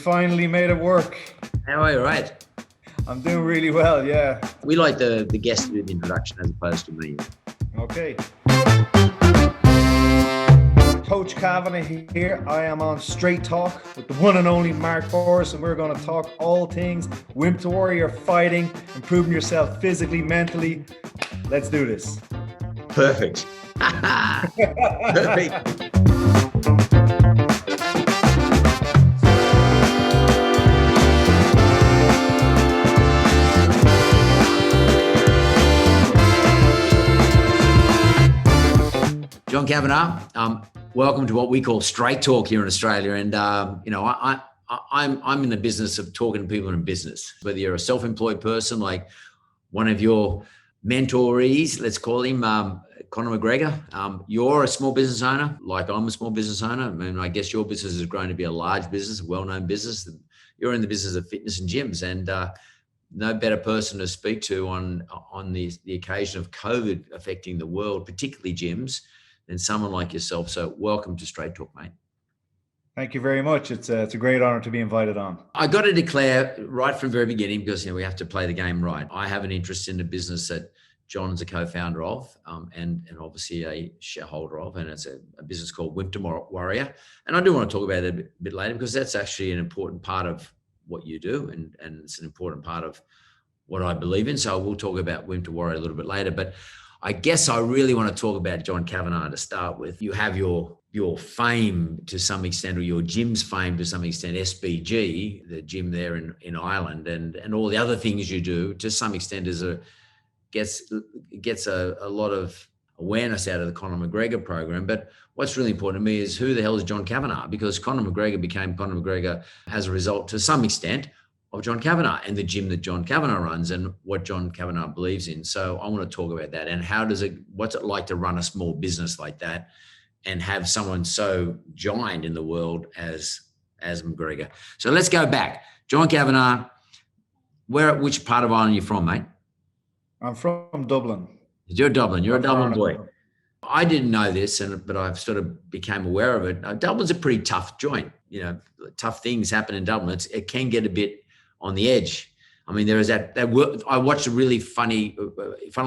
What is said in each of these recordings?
finally made it work. How are you? Right. I'm doing really well, yeah. We like the guest to do the introduction as opposed to me. Okay. Coach Kavanagh here. I am on Straight Talk with the one and only Mark Bouris, and we're going to talk all things Wimp to Warrior fighting, improving yourself physically, mentally. Let's do this. Perfect. Perfect. John Kavanagh, welcome to what we call Straight Talk here in Australia. And, I'm in the business of talking to people in business, whether you're a self-employed person like one of your mentorees, let's call him Conor McGregor. You're a small business owner, like I'm a small business owner. I mean, I guess your business has grown to be a large business, a well-known business. You're in the business of fitness and gyms, and no better person to speak to on the occasion of COVID affecting the world, particularly gyms, than someone like yourself. So welcome to Straight Talk, mate. Thank you very much. It's a great honor to be invited on. I got to declare right from the very beginning, because we have to play the game right. I have an interest in the business that John's a co-founder of, and obviously a shareholder of, and it's a business called Wimp to Warrior. And I do want to talk about it a bit later, because that's actually an important part of what you do, and it's an important part of what I believe in. So we'll talk about Wimp to Warrior a little bit later. But I guess I really want to talk about John Kavanagh to start with. You have your fame to some extent, or your gym's fame to some extent, SBG, the gym there in Ireland, and all the other things you do to some extent gets a lot of awareness out of the Conor McGregor program. But what's really important to me is, who the hell is John Kavanagh? Because Conor McGregor became Conor McGregor as a result, to some extent, of John Kavanagh and the gym that John Kavanagh runs and what John Kavanagh believes in. So I want to talk about that, and what's it like to run a small business like that and have someone so giant in the world as McGregor. So let's go back. John Kavanagh, which part of Ireland are you from, mate? I'm from Dublin. You're Dublin. You're a Dublin boy. I didn't know this, but I've sort of became aware of it. Dublin's a pretty tough joint. Tough things happen in Dublin. It can get a bit on the edge. I mean, there is that I watched funnily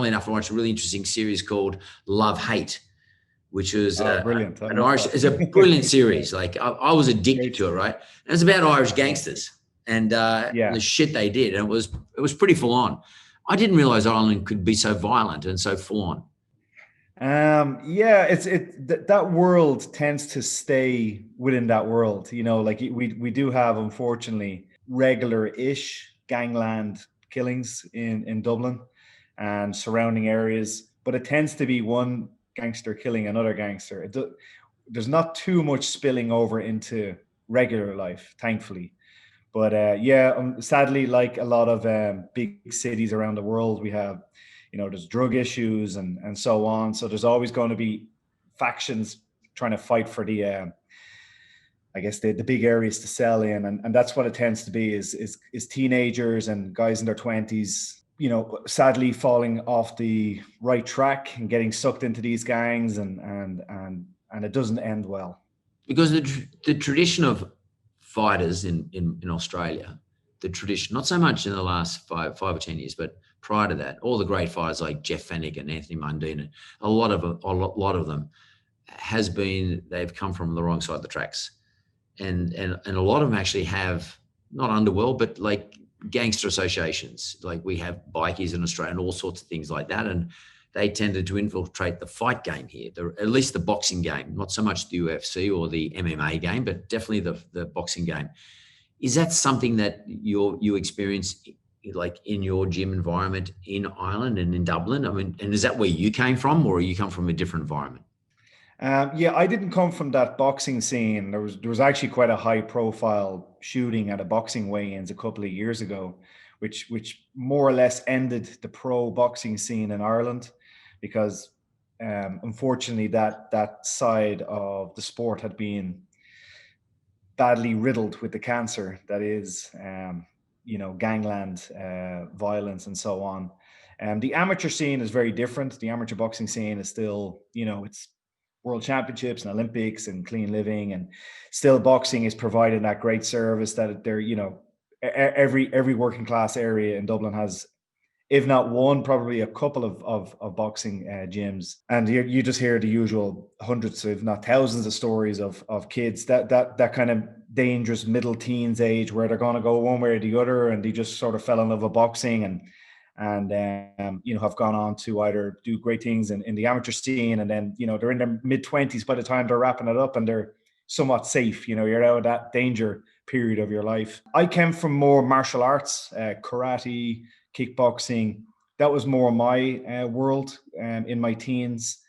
enough, I watched a really interesting series called Love Hate, which was brilliant. It's a brilliant series. Like I was addicted to it, right? And it's about Irish gangsters and the shit they did. And it was pretty full on. I didn't realize Ireland could be so violent and so full on. That world tends to stay within that world. Like we do have, unfortunately, regular-ish gangland killings in Dublin and surrounding areas, but it tends to be one gangster killing another gangster. There's not too much spilling over into regular life, thankfully. But sadly, like a lot of big cities around the world, we have, there's drug issues and so on. So there's always going to be factions trying to fight for the big areas to sell in, and that's what it tends to be is teenagers and guys in their 20s, sadly falling off the right track and getting sucked into these gangs, and it doesn't end well. Because the tradition of fighters in Australia, the tradition, not so much in the last five or 10 years, but prior to that, all the great fighters like Jeff Fennick and Anthony Mundine, a lot of them they've come from the wrong side of the tracks. And a lot of them actually have not underworld, but like gangster associations. Like we have bikies in Australia and all sorts of things like that. And they tended to infiltrate the fight game here, at least the boxing game, not so much the UFC or the MMA game, but definitely the boxing game. Is that something that you experience like in your gym environment in Ireland and in Dublin? I mean, and is that where you came from, or you come from a different environment? I didn't come from that boxing scene. There was actually quite a high profile shooting at a boxing weigh-ins a couple of years ago, which more or less ended the pro boxing scene in Ireland, because unfortunately that side of the sport had been badly riddled with the cancer that is gangland violence and so on. The amateur scene is very different. The amateur boxing scene is still, it's world championships and Olympics and clean living, and still boxing is providing that great service that they're, every working class area in Dublin has, if not one, probably a couple of boxing gyms. And you just hear the usual hundreds, if not thousands, of stories of kids that kind of dangerous middle teens age where they're going to go one way or the other, and they just sort of fell in love with boxing and have gone on to either do great things in the amateur scene, and then they're in their mid-20s by the time they're wrapping it up, and they're somewhat safe. You're out of that danger period of your life. I came from more martial arts, karate, kickboxing. That was more my world in my teens.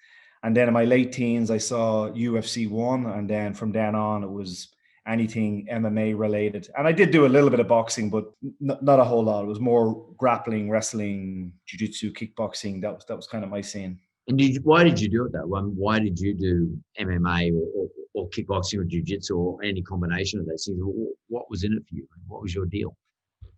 And then in my late teens, I saw UFC 1. And then from then on, it was anything MMA related. And I did do a little bit of boxing, but not a whole lot. It was more grappling, wrestling, jiu-jitsu, kickboxing. That was kind of my scene. And why did you do it that one? Why did you do MMA or kickboxing or jiu-jitsu or any combination of those things? What was in it for you? What was your deal?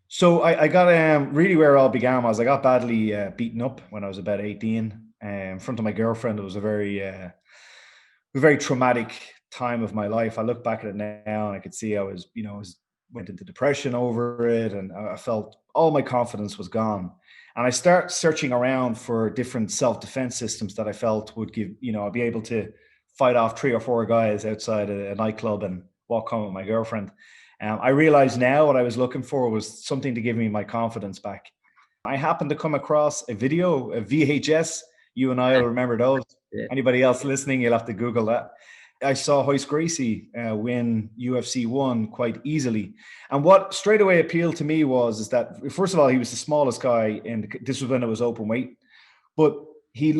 So I got really where it all began was I got badly beaten up when I was about 18 in front of my girlfriend. It was a very traumatic time of my life. I look back at it now and I could see I went into depression over it, and I felt all my confidence was gone. And I start searching around for different self-defense systems that I felt would give, I'd be able to fight off 3 or 4 guys outside a nightclub and walk home with my girlfriend. I realize now what I was looking for was something to give me my confidence back. I happened to come across a video, a VHS. You and I will remember those. Yeah. Anybody else listening, you'll have to Google that. I saw Royce Gracie win UFC 1 quite easily. And what straight away appealed to me is that, first of all, he was the smallest guy, and this was when it was open weight. But he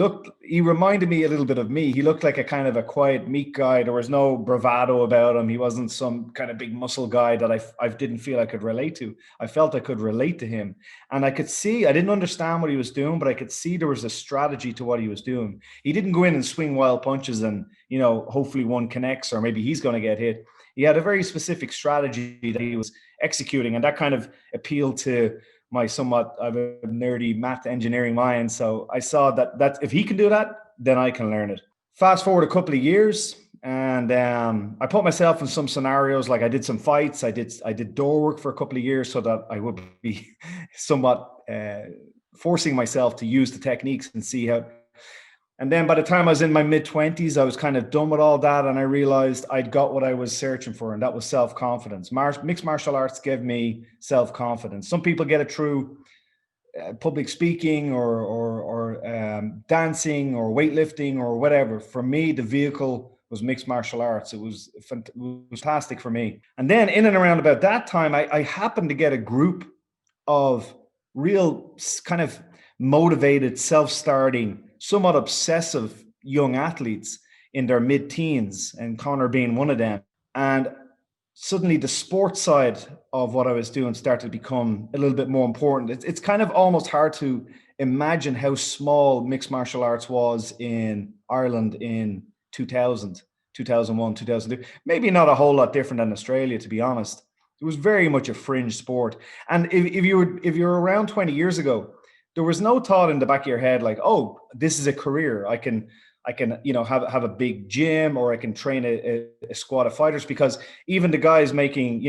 reminded me a little bit of me. He looked like a kind of a quiet, meek guy. There was no bravado about him. He wasn't some kind of big muscle guy that I didn't feel I could relate to. I felt I could relate to him. And I could see, I didn't understand what he was doing, but I could see there was a strategy to what he was doing. He didn't go in and swing wild punches and, hopefully one connects or maybe he's going to get hit. He had a very specific strategy that he was executing, and that kind of appealed to my somewhat of a nerdy math engineering mind. So I saw that if he can do that, then I can learn it. Fast forward a couple of years, and I put myself in some scenarios. Like I did some fights. I did door work for a couple of years so that I would be somewhat forcing myself to use the techniques and see how. And then by the time I was in my mid-20s, I was kind of done with all that, and I realized I'd got what I was searching for, and that was self-confidence. Mixed martial arts gave me self-confidence. Some people get it through public speaking or dancing or weightlifting or whatever. For me, the vehicle was mixed martial arts. It was fantastic for me. And then in and around about that time, I happened to get a group of real kind of motivated, self-starting, somewhat obsessive young athletes in their mid-teens, and Conor being one of them. And suddenly the sports side of what I was doing started to become a little bit more important. It's kind of almost hard to imagine how small mixed martial arts was in Ireland in 2000, 2001, 2002. Maybe not a whole lot different than Australia, to be honest. It was very much a fringe sport. And if you were around 20 years ago, there was no thought in the back of your head like, oh, this is a career. I can have a big gym, or I can train a squad of fighters, because even the guys making,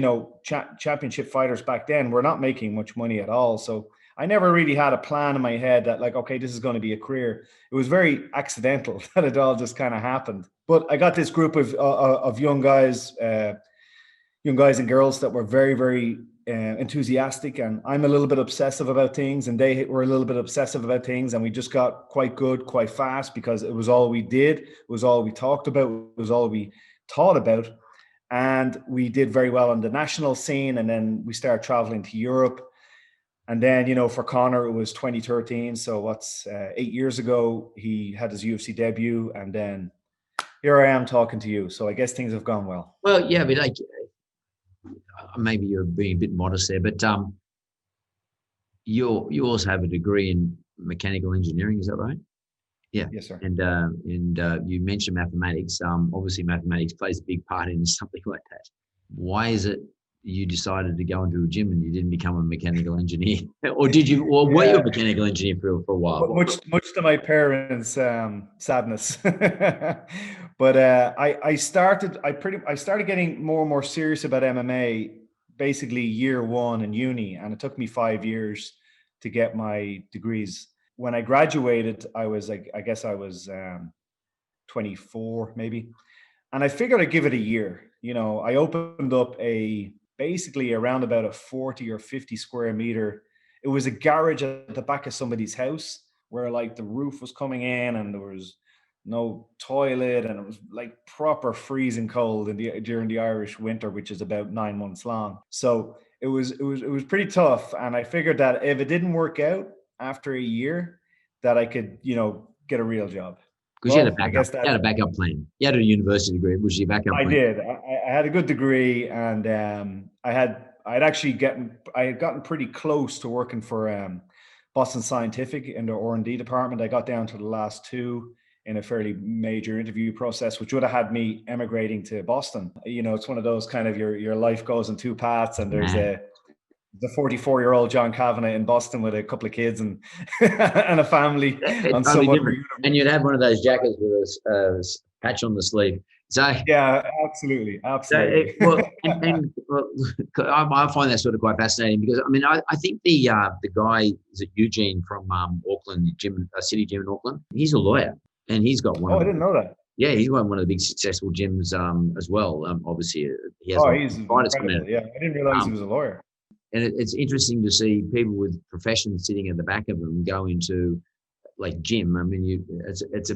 championship fighters back then were not making much money at all. So I never really had a plan in my head that like, okay, this is going to be a career. It was very accidental that it all just kind of happened. But I got this group of young guys and girls that were very, very enthusiastic, and I'm a little bit obsessive about things, and they were a little bit obsessive about things, and we just got quite good quite fast because it was all we did, it was all we talked about, it was all we thought about, and we did very well on the national scene. And then we started traveling to Europe, and then for Conor it was 2013, so 8 years ago he had his UFC debut, and then here I am talking to you. So I guess things have gone well. Well, yeah, but like, maybe you're being a bit modest there, but you also have a degree in mechanical engineering, is that right? Yeah. Yes, sir. And you mentioned mathematics. Obviously, mathematics plays a big part in something like that. Why is it you decided to go into a gym and you didn't become a mechanical engineer, or did you? Or were you Yeah, a mechanical engineer for a while? much to my parents' sadness. But I started getting more and more serious about MMA basically year one in uni, and it took me 5 years to get my degrees. When I graduated, I was like, I guess I was 24 maybe. And I figured I'd give it a year. I opened up basically around about a 40 or 50 square meter. It was a garage at the back of somebody's house where like the roof was coming in and there was no toilet and it was like proper freezing cold during the Irish winter, which is about 9 months long. So it was pretty tough. And I figured that if it didn't work out after a year, that I could, get a real job. Because Well, I guess you that's had a backup plan. You had a university degree, which was your backup I plan. did. I had a good degree, and I had gotten pretty close to working for Boston Scientific in the R&D department. I got down to the last two in a fairly major interview process, which would have had me emigrating to Boston. It's one of those kind of your life goes in two paths, and there's Man, the 44-year-old John Kavanagh in Boston with a couple of kids and and a family it's on totally some other different. And you'd universe. have one of those jackets with a patch on the sleeve. So, Yeah, absolutely, absolutely. well, I find that sort of quite fascinating because I mean I think the guy is it Eugene from Auckland gym, City Gym in Auckland. He's a lawyer and he's got one Oh, of I the didn't know that. yeah he's got one of the big successful gyms as well. Obviously he has a Oh, lot he's of fighters coming out. incredible. Yeah, I didn't realize he Um, was a lawyer. and it's interesting to see people with professions sitting at the back of them go into like gym. I mean, it's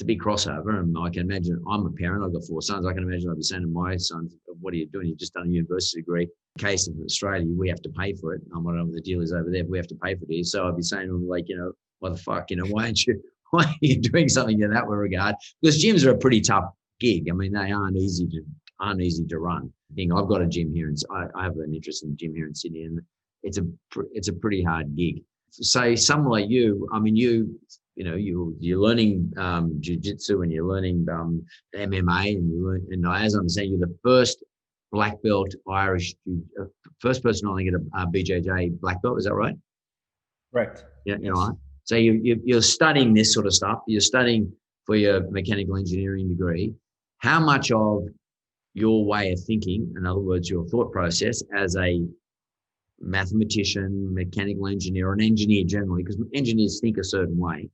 a big crossover, and I can imagine. I'm a parent. I've got 4 sons. I can imagine I'd be saying to my sons, "What are you doing? You've just done a university degree. In case of Australia, we have to pay for it. I don't know what the deal is over there. But we have to pay for it. So I'd be saying to them, like, what the fuck, why aren't you? Why are you doing something in that regard? Because gyms are a pretty tough gig. I mean, they aren't easy to run. I've got a gym here, and I have an interest in the gym here in Sydney, and it's a pretty hard gig. Say someone like you, I mean, you're learning jiu-jitsu and you're learning MMA and as I understand, you're the first black belt Irish, first person I think at a BJJ black belt. Is that right? Correct. Yeah, Yes. So you're studying this sort of stuff. You're studying for your mechanical engineering degree. How much of your way of thinking, in other words, your thought process as a mathematician, mechanical engineer, or an engineer generally, because engineers think a certain way,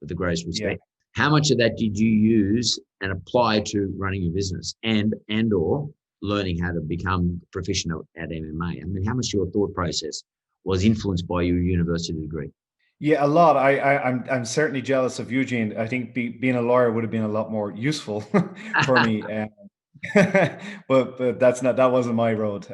with the greatest Yeah. respect. How much of that did you use and apply to running your business and or learning how to become proficient at MMA? I mean, how much of your thought process was influenced by your university degree? Yeah, a lot. I'm certainly jealous of Eugene. I think being a lawyer would have been a lot more useful for me. But that wasn't my road.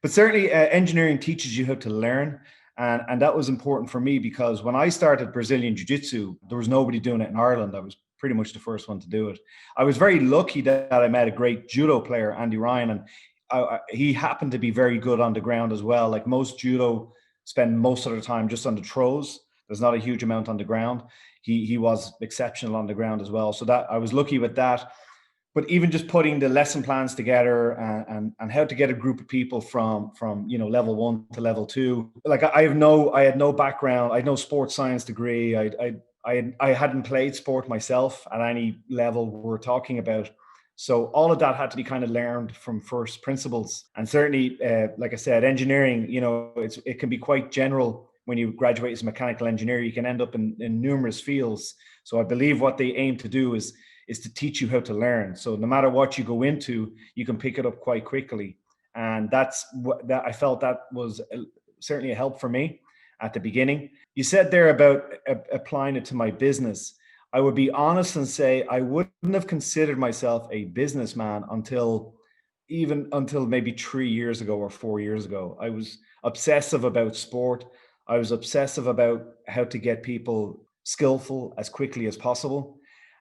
But certainly, engineering teaches you how to learn, and that was important for me because when I started Brazilian Jiu Jitsu, there was nobody doing it in Ireland. I was pretty much the first one to do it. I was very lucky that I met a great judo player, Andy Ryan, and he happened to be very good on the ground as well. Like most judo spend most of the time just on the throws. There's not a huge amount on the ground. He was exceptional on the ground as well. So that I was lucky with that. But even just putting the lesson plans together and how to get a group of people from level 1 to level 2. Like I had no background. I had no sports science degree. I hadn't played sport myself at any level we're talking about. So all of that had to be kind of learned from first principles. And certainly, like I said, engineering, it can be quite general. When you graduate as a mechanical engineer, you can end up in numerous fields. So I believe what they aim to do is to teach you how to learn. So no matter what you go into, you can pick it up quite quickly. And that's what that I felt that was certainly a help for me at the beginning. You said there about applying it to my business. I would be honest and say I wouldn't have considered myself a businessman until maybe 3 years ago or 4 years ago. I was obsessive about sport. I was obsessive about how to get people skillful as quickly as possible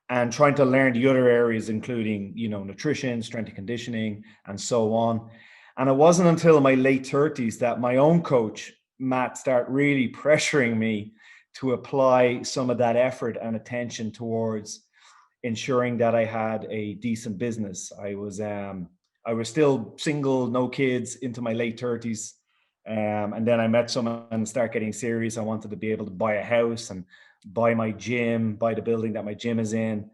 and trying to learn the other areas, including, nutrition, strength and conditioning, and so on. And it wasn't until my late 30s that my own coach, Matt, started really pressuring me to apply some of that effort and attention towards ensuring that I had a decent business. I was I was still single, no kids, into my late 30s. And then I met someone and started getting serious. I wanted to be able to buy a house and buy my gym, buy the building that my gym is in,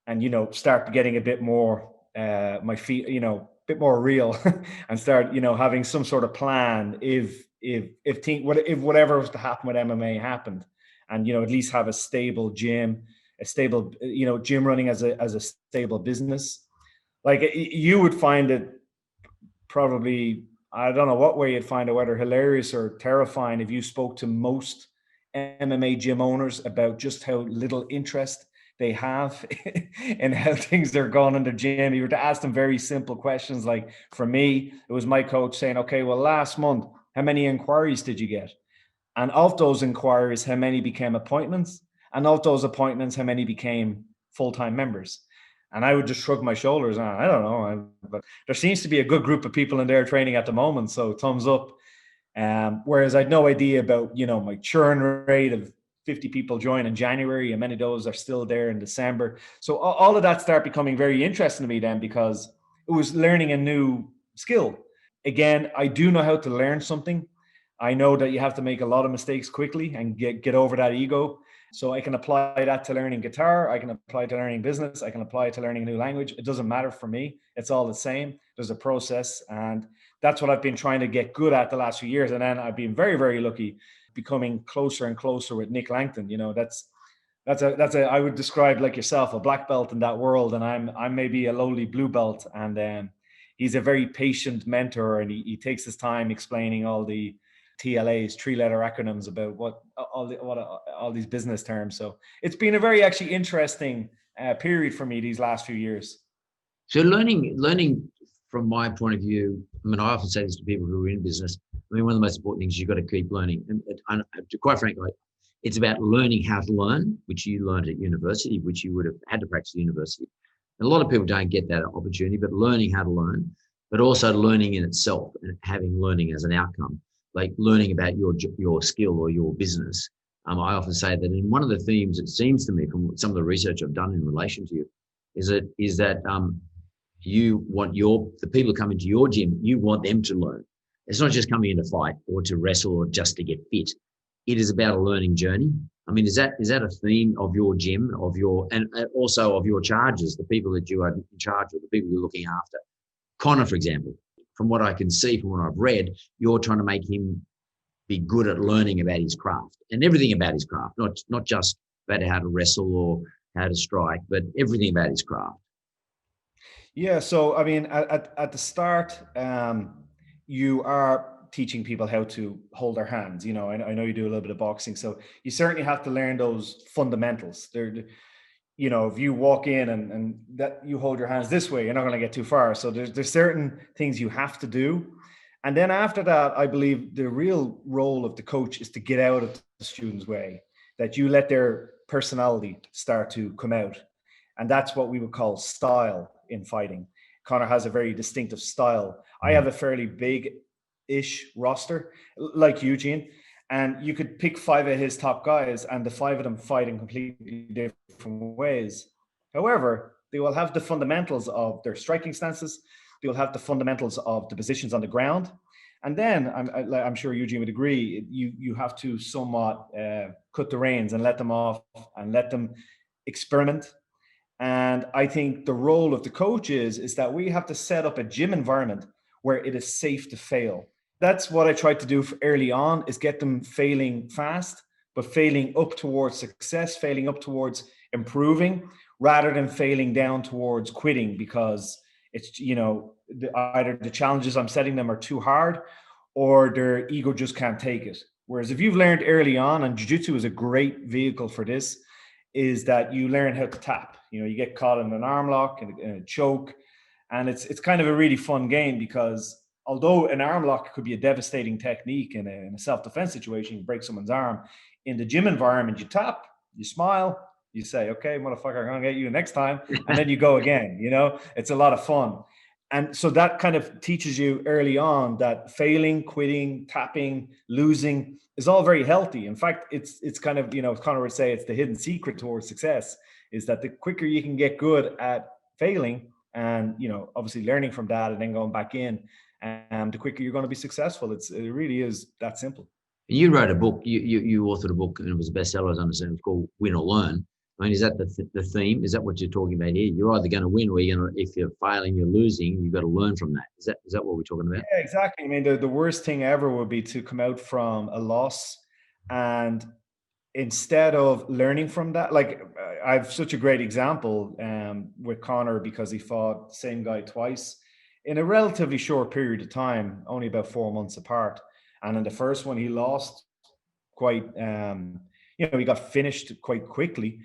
and start getting a bit more my feet, a bit more real, and start having some sort of plan if whatever was to happen with MMA happened, and at least have a stable gym, a stable gym running as a stable business. Like, you would find it probably, I don't know what way you'd find it, whether hilarious or terrifying, if you spoke to most MMA gym owners about just how little interest they have in how things are going in their gym. You were to ask them very simple questions. Like, for me, it was my coach saying, okay, well, last month, how many inquiries did you get? And of those inquiries, how many became appointments? And of those appointments, how many became full-time members? And I would just shrug my shoulders. I don't know, but there seems to be a good group of people in there training at the moment, so thumbs up. Whereas I had no idea about, my churn rate of 50 people join in January, and many of those are still there in December. So all of that started becoming very interesting to me then, because it was learning a new skill. Again, I do know how to learn something. I know that you have to make a lot of mistakes quickly and get over that ego. So I can apply that to learning guitar. I can apply it to learning business. I can apply it to learning a new language. It doesn't matter for me. It's all the same. There's a process. And that's what I've been trying to get good at the last few years. And then I've been very, very lucky becoming closer and closer with Nick Langton. I would describe, like yourself, a black belt in that world. And I'm maybe a lowly blue belt. And he's a very patient mentor, and he takes his time explaining all the TLAs, three-letter acronyms, about what all these business terms. So it's been a very actually interesting period for me these last few years. So learning from my point of view, I mean, I often say this to people who are in business. I mean, one of the most important things, you've got to keep learning. And quite frankly, it's about learning how to learn, which you learned at university, which you would have had to practice at university. And a lot of people don't get that opportunity, but learning how to learn, but also learning in itself and having learning as an outcome. Like learning about your skill or your business. I often say that in one of the themes, it seems to me from some of the research I've done in relation to you, is that you want the people who come into your gym, you want them to learn. It's not just coming in to fight or to wrestle or just to get fit. It is about a learning journey. I mean, is that a theme of your gym, and also of your charges, the people that you are in charge of, the people you're looking after? Conor, for example. From what I can see, from what I've read, you're trying to make him be good at learning about his craft and everything about his craft, not just about how to wrestle or how to strike, but everything about his craft. Yeah. So, I mean, at the start, you are teaching people how to hold their hands. I know you do a little bit of boxing, so you certainly have to learn those fundamentals. If you walk in and that you hold your hands this way, you're not going to get too far. So there's certain things you have to do. And then after that, I believe the real role of the coach is to get out of the student's way, that you let their personality start to come out. And that's what we would call style in fighting. Conor has a very distinctive style. I have a fairly big-ish roster, like Eugene. And you could pick 5 of his top guys, and the 5 of them fight in completely different ways. However, they will have the fundamentals of their striking stances. They will have the fundamentals of the positions on the ground. And then I'm sure Eugene would agree, you have to somewhat cut the reins and let them off and let them experiment. And I think the role of the coach is that we have to set up a gym environment where it is safe to fail. That's what I tried to do early on, is get them failing fast, but failing up towards success, failing up towards improving, rather than failing down towards quitting, because it's, either the challenges I'm setting them are too hard or their ego just can't take it. Whereas if you've learned early on, and jiu-jitsu is a great vehicle for this, is that you learn how to tap. You get caught in an arm lock and a choke, and it's kind of a really fun game, because although an arm lock could be a devastating technique in a self-defense situation, you break someone's arm, in the gym environment, you tap, you smile, you say, okay, motherfucker, I'm going to get you next time. And then you go again, it's a lot of fun. And so that kind of teaches you early on that failing, quitting, tapping, losing is all very healthy. In fact, it's kind of, Conor would say, it's the hidden secret towards success, is that the quicker you can get good at failing, And, obviously learning from that and then going back in, the quicker you're going to be successful. It really is that simple. You wrote a book, you authored a book, and it was a bestseller, as I understand. It's called Win or Learn. I mean, is that the theme? Is that what you're talking about here? You're either going to win or if you're failing, you're losing. You've got to learn from that. Is that what we're talking about? Yeah, exactly. I mean, the worst thing ever would be to come out from a loss and instead of learning from that, like I have such a great example with Conor, because he fought the same guy twice in a relatively short period of time, only about 4 months apart. And in the first one, he lost quite, he got finished quite quickly.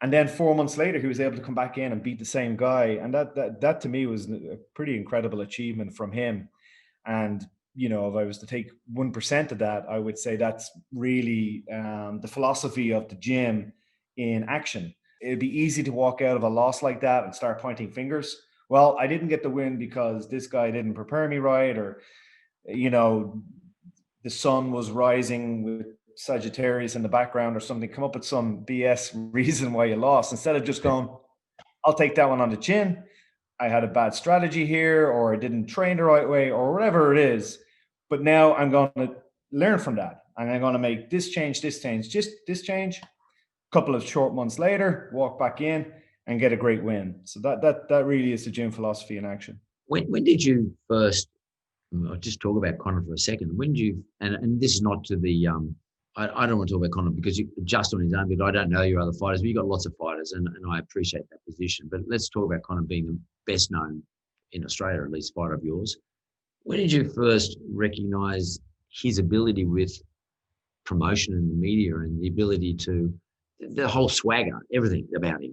And then 4 months later, he was able to come back in and beat the same guy. And that to me was a pretty incredible achievement from him. And, if I was to take 1% of that, I would say that's really the philosophy of the gym in action. It'd be easy to walk out of a loss like that and start pointing fingers. Well, I didn't get the win because this guy didn't prepare me right, or, the sun was rising with Sagittarius in the background or something. Come up with some BS reason why you lost, instead of just going, I'll take that one on the chin. I had a bad strategy here, or I didn't train the right way, or whatever it is. But now I'm going to learn from that. And I'm going to make this change. Just this change. A couple of short months later, walk back in and get a great win. So that really is the gym philosophy in action. When did you first, I'll just talk about Conor for a second. When did you, and this is not to the, I don't want to talk about Conor because you just on his own, but I don't know your other fighters, but you've got lots of fighters, and I appreciate that position. But let's talk about Conor being the best known in Australia, at least fighter of yours. When did you first recognise his ability with promotion and the media and the ability to, the whole swagger, everything about him,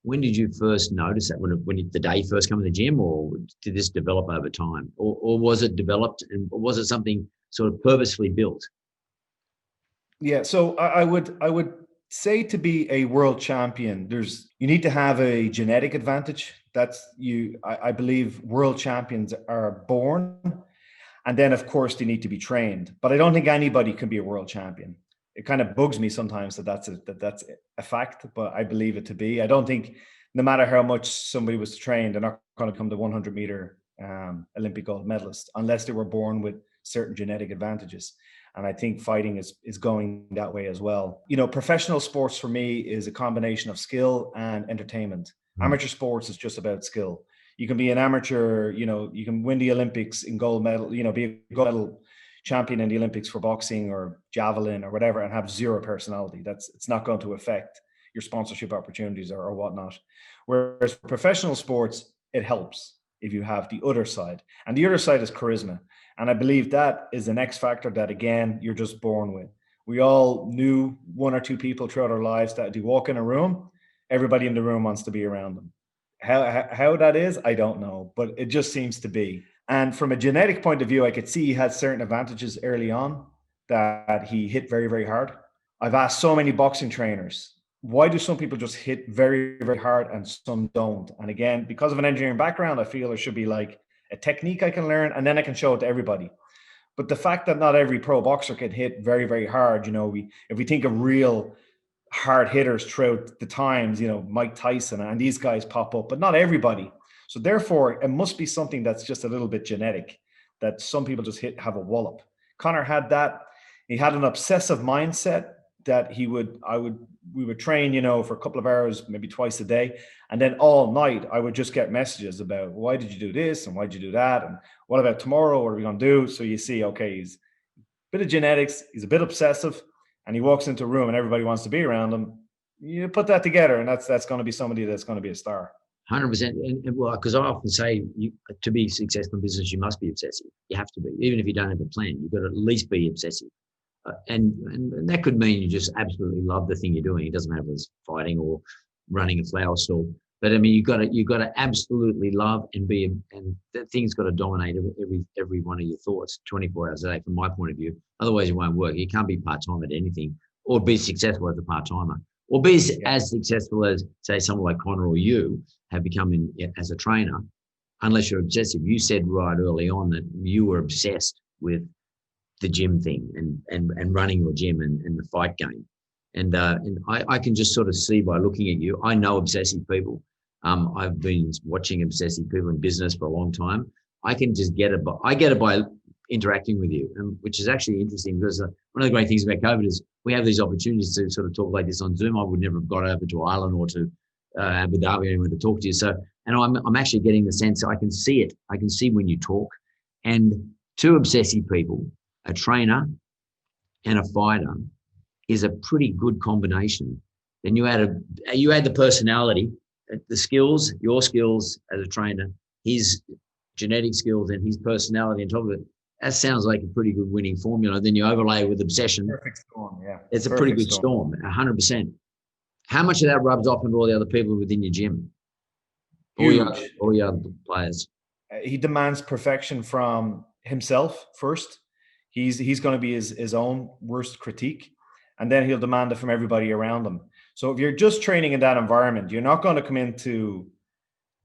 when did you first notice that? When the day you first come to the gym, or did this develop over time? Or was it developed, and was it something sort of purposefully built? Yeah, so I would say, to be a world champion, you need to have a genetic advantage. I believe world champions are born, and then of course they need to be trained. But I don't think anybody can be a world champion. It kind of bugs me sometimes that's a fact, but I believe it to be. I don't think, no matter how much somebody was trained, they're not going to become the 100-meter Olympic gold medalist unless they were born with certain genetic advantages. And I think fighting is going that way as well. Professional sports for me is a combination of skill and entertainment. Amateur sports is just about skill. You can be an amateur, you can win the Olympics in gold medal, be a gold medal champion in the Olympics for boxing or javelin or whatever, and have zero personality. It's not going to affect your sponsorship opportunities or whatnot. Whereas for professional sports, it helps if you have the other side. And the other side is charisma. And I believe that is an X factor that, again, you're just born with. We all knew one or two people throughout our lives that if you walk in a room, everybody in the room wants to be around them. How that is, I don't know, but it just seems to be. And from a genetic point of view, I could see he had certain advantages early on, that he hit very, very hard. I've asked so many boxing trainers, why do some people just hit very, very hard and some don't? And again, because of an engineering background, I feel there should be like a technique I can learn, and then I can show it to everybody. But the fact that not every pro boxer can hit very, very hard, if we think of real hard hitters throughout the times, Mike Tyson and these guys pop up, but not everybody. So therefore, it must be something that's just a little bit genetic, that some people just have a wallop. Conor had that. He had an obsessive mindset that we would train, for a couple of hours, maybe twice a day. And then all night I would just get messages about, why did you do this? And why did you do that? And what about tomorrow? What are we going to do? So you see, okay, he's a bit of genetics. He's a bit obsessive, and he walks into a room and everybody wants to be around him. You put that together, and that's going to be somebody that's going to be a star. 100%. And well, because I often say, to be successful in business, you must be obsessive. You have to be. Even if you don't have a plan, you've got to at least be obsessive. And that could mean you just absolutely love the thing you're doing. It doesn't matter if it's fighting or running a flower stall. But I mean, you've got to absolutely love and that thing's got to dominate every one of your thoughts 24 hours a day, from my point of view. Otherwise, it won't work. You can't be part-time at anything, or be successful as a part-timer, or be as successful as, say, someone like Conor or you have become as a trainer, unless you're obsessive. You said right early on that you were obsessed with the gym thing and running your gym and the fight game. And I can just sort of see by looking at you, I know obsessive people. I've been watching obsessive people in business for a long time. I can just get it, I get it by interacting with you, which is actually interesting because one of the great things about COVID is we have these opportunities to sort of talk like this on Zoom. I would never have got over to Ireland or to Abu Dhabi anywhere to talk to you. So, and I'm actually getting the sense I can see it. I can see when you talk. And two obsessive people, a trainer and a fighter, is a pretty good combination. Then you add the personality, the skills, your skills as a trainer, his genetic skills and his personality on top of it. That sounds like a pretty good winning formula. Then you overlay it with obsession. Perfect storm, yeah. It's a pretty good storm, 100%. How much of that rubs off onto all the other people within your gym? Huge. All your other players. He demands perfection from himself first. He's going to be his own worst critique, and then he'll demand it from everybody around him. So if you're just training in that environment, you're not going to come into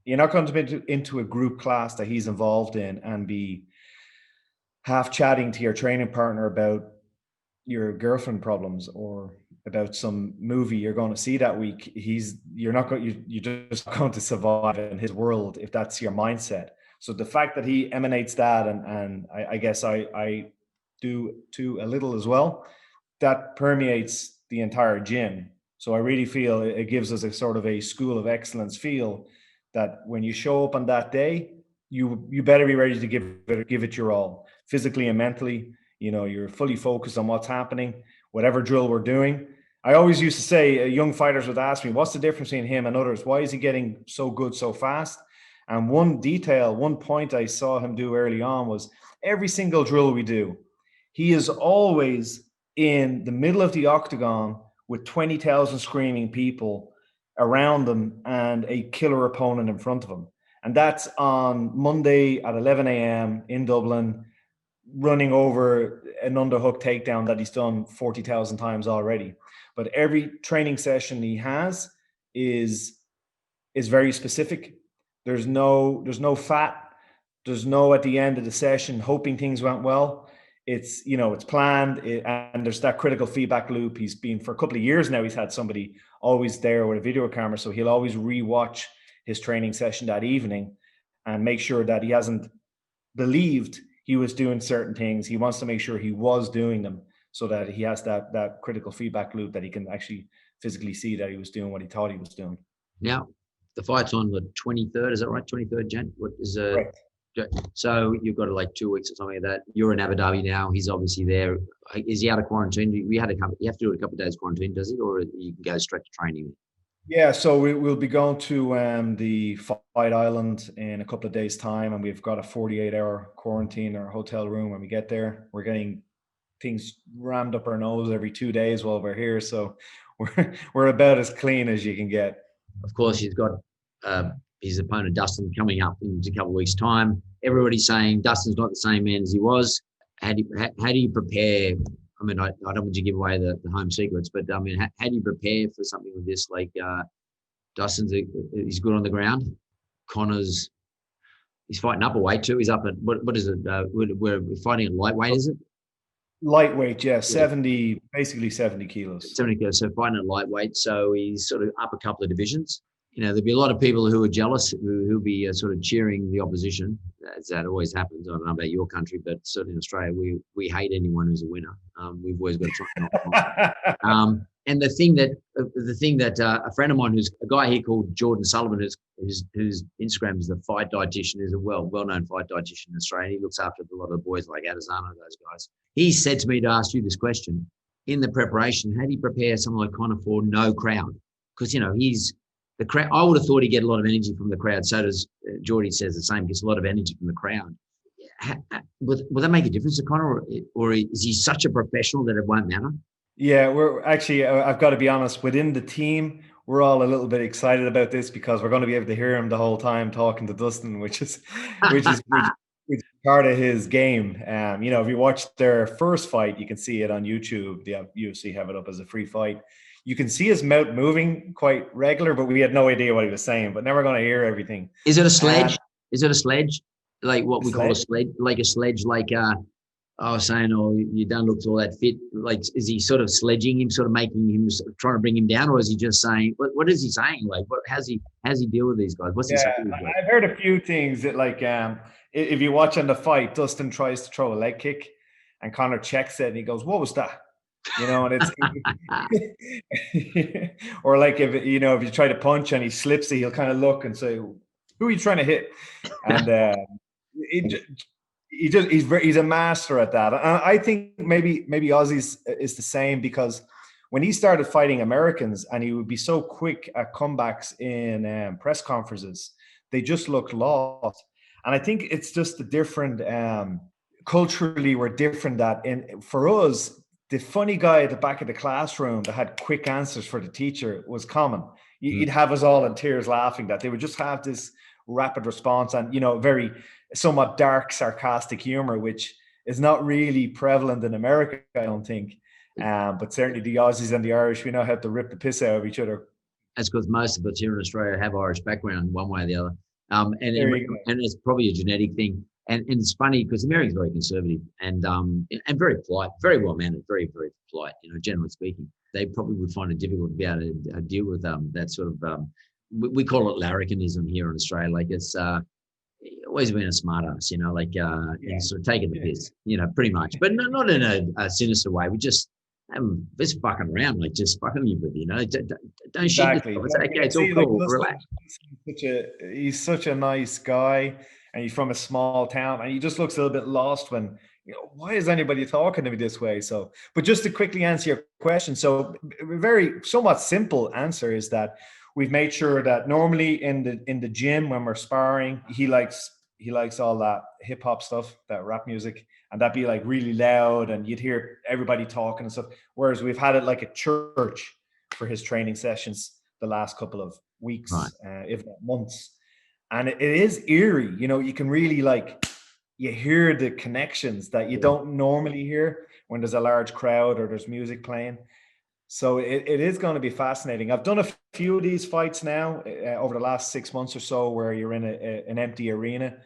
a group class that he's involved in and be half chatting to your training partner about your girlfriend problems or about some movie you're going to see that week. You're just going to survive in his world if that's your mindset. So the fact that he emanates that, and I guess I do too a little as well, that permeates the entire gym. So I really feel it gives us a sort of a school of excellence feel that when you show up on that day, you better be ready to give it your all, physically and mentally. You're fully focused on what's happening, whatever drill we're doing. I always used to say, young fighters would ask me, what's the difference between him and others? Why is he getting so good so fast? And one point I saw him do early on was every single drill we do, he is always in the middle of the octagon with 20,000 screaming people around him and a killer opponent in front of him. And that's on Monday at 11 a.m. in Dublin, running over an underhook takedown that he's done 40,000 times already. But every training session he has is very specific. There's no fat. There's no at the end of the session hoping things went well. It's planned, and there's that critical feedback loop. He's been for a couple of years now. He's had somebody always there with a video camera, so he'll always rewatch his training session that evening and make sure that he hasn't believed he was doing certain things. He wants to make sure he was doing them, so that he has that critical feedback loop that he can actually physically see that he was doing what he thought he was doing. Now, the fight's on the 23rd, is that right? 23rd Jan? What is Right. So you've got like 2 weeks or something like that. You're in Abu Dhabi now. He's obviously there. Is he out of quarantine? You have to do a couple of days quarantine, does he? Or you can go straight to training? Yeah, so we'll be going to the Fight Island in a couple of days' time, and we've got a 48-hour quarantine in our hotel room when we get there. We're getting things rammed up our nose every 2 days while we're here, so we're about as clean as you can get. Of course, he's got his opponent Dustin coming up in a couple of weeks' time. Everybody's saying Dustin's not the same man as he was. How do you prepare? I mean, I don't want you to give away the home secrets, but I mean, how do you prepare for something like this? Like Dustin's he's good on the ground. Conor's he's fighting up a weight too. He's up at what is it? We're fighting at lightweight, is it? Lightweight, yeah, 70, basically 70 kilos. 70 kilos, so fighting at lightweight. So he's sort of up a couple of divisions. There'll be a lot of people who are jealous, who'll be sort of cheering the opposition, as that always happens. I don't know about your country, but certainly in Australia, we hate anyone who's a winner. We've always got to try and knock them off. And the thing that a friend of mine, who's a guy here called Jordan Sullivan, whose Instagram is the fight dietitian, is a well-known fight dietitian in Australia. He looks after a lot of the boys like Adesanya, those guys. He said to me to ask you this question: in the preparation, how do you prepare someone like Conor for no crowd? Because he's the crowd. I would have thought he'd get a lot of energy from the crowd. So does Geordie says the same. Gets a lot of energy from the crowd. Will that make a difference to Conor, or is he such a professional that it won't matter? Yeah, we're actually, I've got to be honest, within the team, we're all a little bit excited about this because we're going to be able to hear him the whole time talking to Dustin, which is part of his game. If you watch their first fight, you can see it on YouTube. The UFC have it up as a free fight. You can see his mouth moving quite regular, but we had no idea what he was saying. But now we're going to hear everything. Is it a sledge? Is it a sledge? Like what we call a sledge? Like a sledge, like I was saying, oh, you don't look all that fit. Like, is he sort of sledging him, sort of making him, trying to bring him down, or is he just saying, what is he saying? Like, how's he deal with these guys? What's he Yeah, saying to these guys? I've heard a few things that like if you watch on the fight, Dustin tries to throw a leg kick and Connor checks it and he goes, "What was that?" You know, and it's or like if if you try to punch and he slips it, he'll kind of look and say, "Who are you trying to hit?" And it, he's a master at that. And I think maybe Aussies is the same because when he started fighting Americans and he would be so quick at comebacks in press conferences, they just looked lost. And I think it's just the different culturally we're different that in for us the funny guy at the back of the classroom that had quick answers for the teacher was common. You'd have us all in tears laughing that they would just have this rapid response and very somewhat dark sarcastic humor, which is not really prevalent in America, I don't think. But certainly the Aussies and the Irish, we know how to rip the piss out of each other. That's because most of us here in Australia have Irish background one way or the other. There you go. And it's probably a genetic thing. And it's funny because Americans are very conservative and very polite, very well mannered, very, very polite, generally speaking. They probably would find it difficult to be able to deal with that sort of, we call it larrikinism here in Australia. Like it's always been a smart ass, and sort of taking the piss, pretty much. But not in a sinister way. We just, just fucking around, like just fucking you with, don't exactly. It's okay, it's all cool. Relax. He's such a nice guy, and he's from a small town, and he just looks a little bit lost when, why is anybody talking to me this way? So, but just to quickly answer your question, so very somewhat simple answer is that we've made sure that normally in the gym when we're sparring, he likes all that hip hop stuff, that rap music, and that'd be like really loud and you'd hear everybody talking and stuff. Whereas we've had it like a church for his training sessions the last couple of weeks, right. if not months. And it is eerie. You can really you hear the connections that you don't normally hear when there's a large crowd or there's music playing. So it is going to be fascinating. I've done a few of these fights now over the last 6 months or so where you're in an empty arena.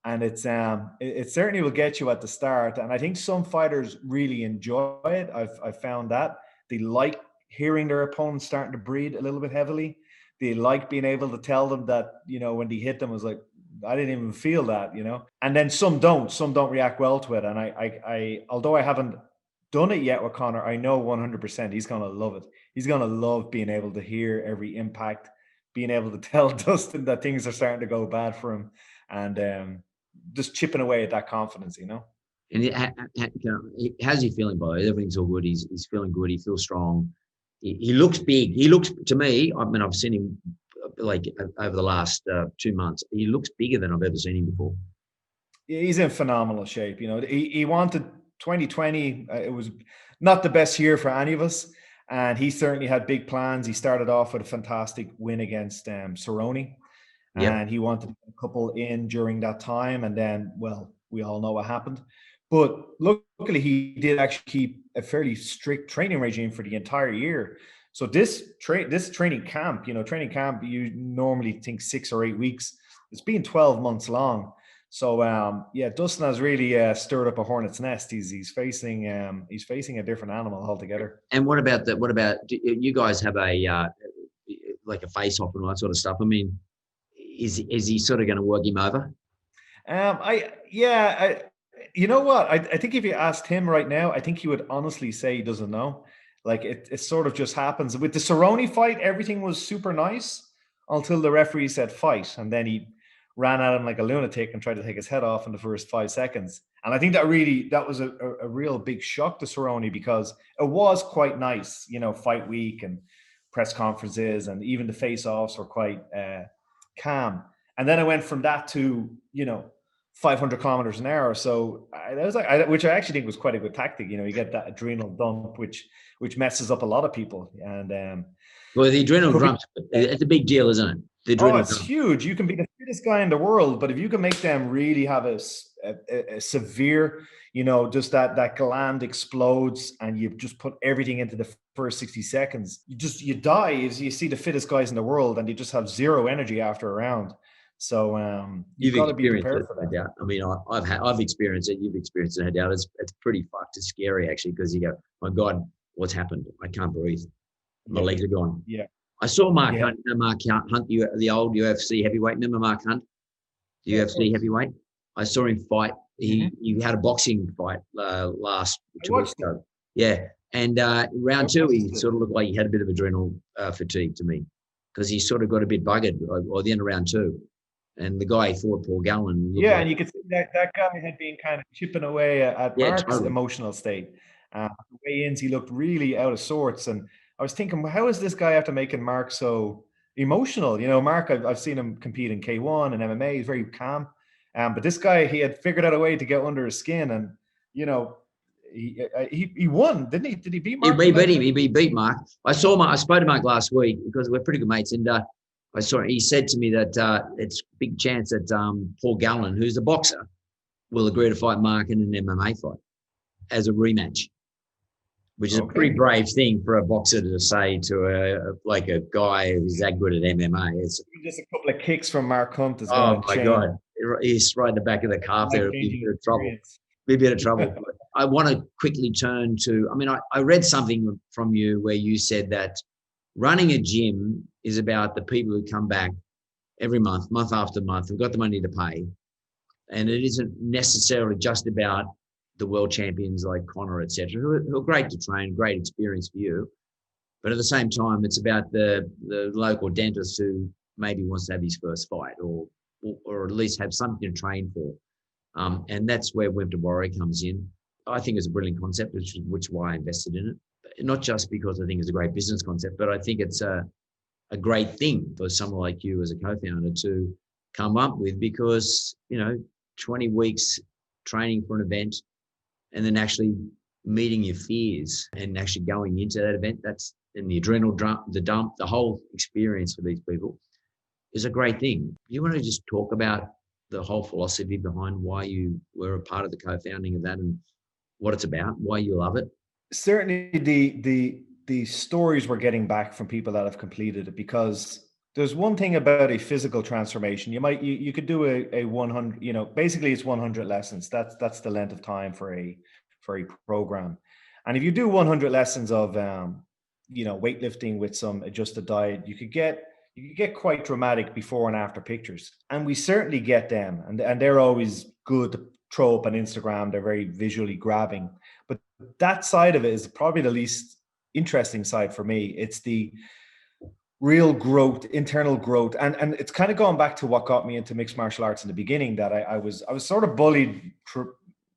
And it certainly will get you at the start. And I think some fighters really enjoy it. I've found that. They like hearing their opponents starting to breathe a little bit heavily. They like being able to tell them that, when they hit them, it was like, I didn't even feel that, And then some don't react well to it. And I although I haven't done it yet with Conor, I know 100% he's going to love it. He's going to love being able to hear every impact, being able to tell Dustin that things are starting to go bad for him, and just chipping away at that confidence, And how's he feeling, by the way? Everything's all good. He's feeling good. He feels strong. He looks big. He looks, to me, I mean, I've seen him like over the last 2 months. He looks bigger than I've ever seen him before. He's in phenomenal shape. He wanted 2020. It was not the best year for any of us. And he certainly had big plans. He started off with a fantastic win against Cerrone. Yep. And he wanted a couple in during that time. And then, well, we all know what happened. But luckily, he did actually keep a fairly strict training regime for the entire year. So this training camp, you normally think 6 or 8 weeks. It's been 12 months long. So Dustin has really stirred up a hornet's nest. He's facing a different animal altogether. And what about that? What about you guys have a like a face off and all that sort of stuff? I mean, is he sort of going to work him over? You know what? I think if you asked him right now, I think he would honestly say he doesn't know. Like it sort of just happens. With the Cerrone fight, everything was super nice until the referee said fight, and then he ran at him like a lunatic and tried to take his head off in the first 5 seconds. And I think that was a real big shock to Cerrone because it was quite nice, fight week and press conferences and even the face-offs were quite calm. And then I went from that to, 500 kilometers an hour. So which I actually think was quite a good tactic. You get that adrenal dump, which messes up a lot of people. And well, the adrenal dump, it's a big deal, isn't it? It's huge. You can be the fittest guy in the world, but if you can make them really have a severe, just that gland explodes and you've just put everything into the first 60 seconds, you die as you see the fittest guys in the world and you just have zero energy after a round. So you've You've got to be experienced prepared it, for no that. doubt. I mean, I've experienced it. You've experienced it, no doubt. It's pretty fucked. It's scary actually, because you go, my God, what's happened? I can't breathe. My Yeah, legs are gone. yeah, I saw Mark yeah. Hunt. Mark Hunt, the old UFC heavyweight. Remember Mark Hunt, the Yeah, of UFC course. heavyweight? I saw him fight. Hmm. He had a boxing fight last I 2 weeks watched it. ago. Yeah, and I round two, watched he it. sort of looked like he had a bit of adrenal fatigue to me, because he sort of got a bit buggered by the end of round two. And the guy he fought, Paul Gallen, looked Yeah, like, and you could see that that guy had been kind of chipping away at yeah, Mark's totally. emotional state. The weigh-ins, he looked really out of sorts, and I was thinking, well, how is this guy after making Mark so emotional? You know, Mark, I've seen him compete in K1 and MMA. He's very calm, but this guy, he had figured out a way to get under his skin, and you know, he won, didn't he? Did he beat He Mark beat him. eventually? He beat Mark. I saw Mark. I spoke to Mark last week because we're pretty good mates, and I saw. He said to me that it's a big chance that Paul Gallen, who's a boxer, will agree to fight Mark in an MMA fight as a rematch, which is a pretty Okay, brave thing for a boxer to say to a guy who's that good at MMA. It's, just a couple of kicks from Mark Hunt is going oh to my change. God, he's right in the back of the calf there. It'll be a Life-changing bit of trouble. experience. Be a bit of trouble. But I want to quickly turn to. I mean, I read something from you where you said that running a gym is about the people who come back every month, month after month, who've got the money to pay. And it isn't necessarily just about the world champions like Conor, et cetera, who are great to train, great experience for you. But at the same time, it's about the local dentist who maybe wants to have his first fight, or at least have something to train for. And that's where Wimp Warrior comes in. I think it's a brilliant concept, which is why I invested in it. Not just because I think it's a great business concept, but I think it's a great thing for someone like you as a co-founder to come up with, because, 20 weeks training for an event and then actually meeting your fears and actually going into that event, that's in the adrenal dump, the whole experience for these people is a great thing. You want to just talk about the whole philosophy behind why you were a part of the co-founding of that and what it's about, why you love it? Certainly the stories we're getting back from people that have completed it, because there's one thing about a physical transformation. You could do a 100, basically it's 100 lessons. That's the length of time for a program. And if you do 100 lessons of weightlifting with some adjusted diet, you could get quite dramatic before and after pictures. And we certainly get them, and they're always good to throw up on Instagram. They're very visually grabbing. But that side of it is probably the least interesting side for me. It's the real growth, internal growth, and it's kind of going back to what got me into mixed martial arts in the beginning. That I was sort of bullied,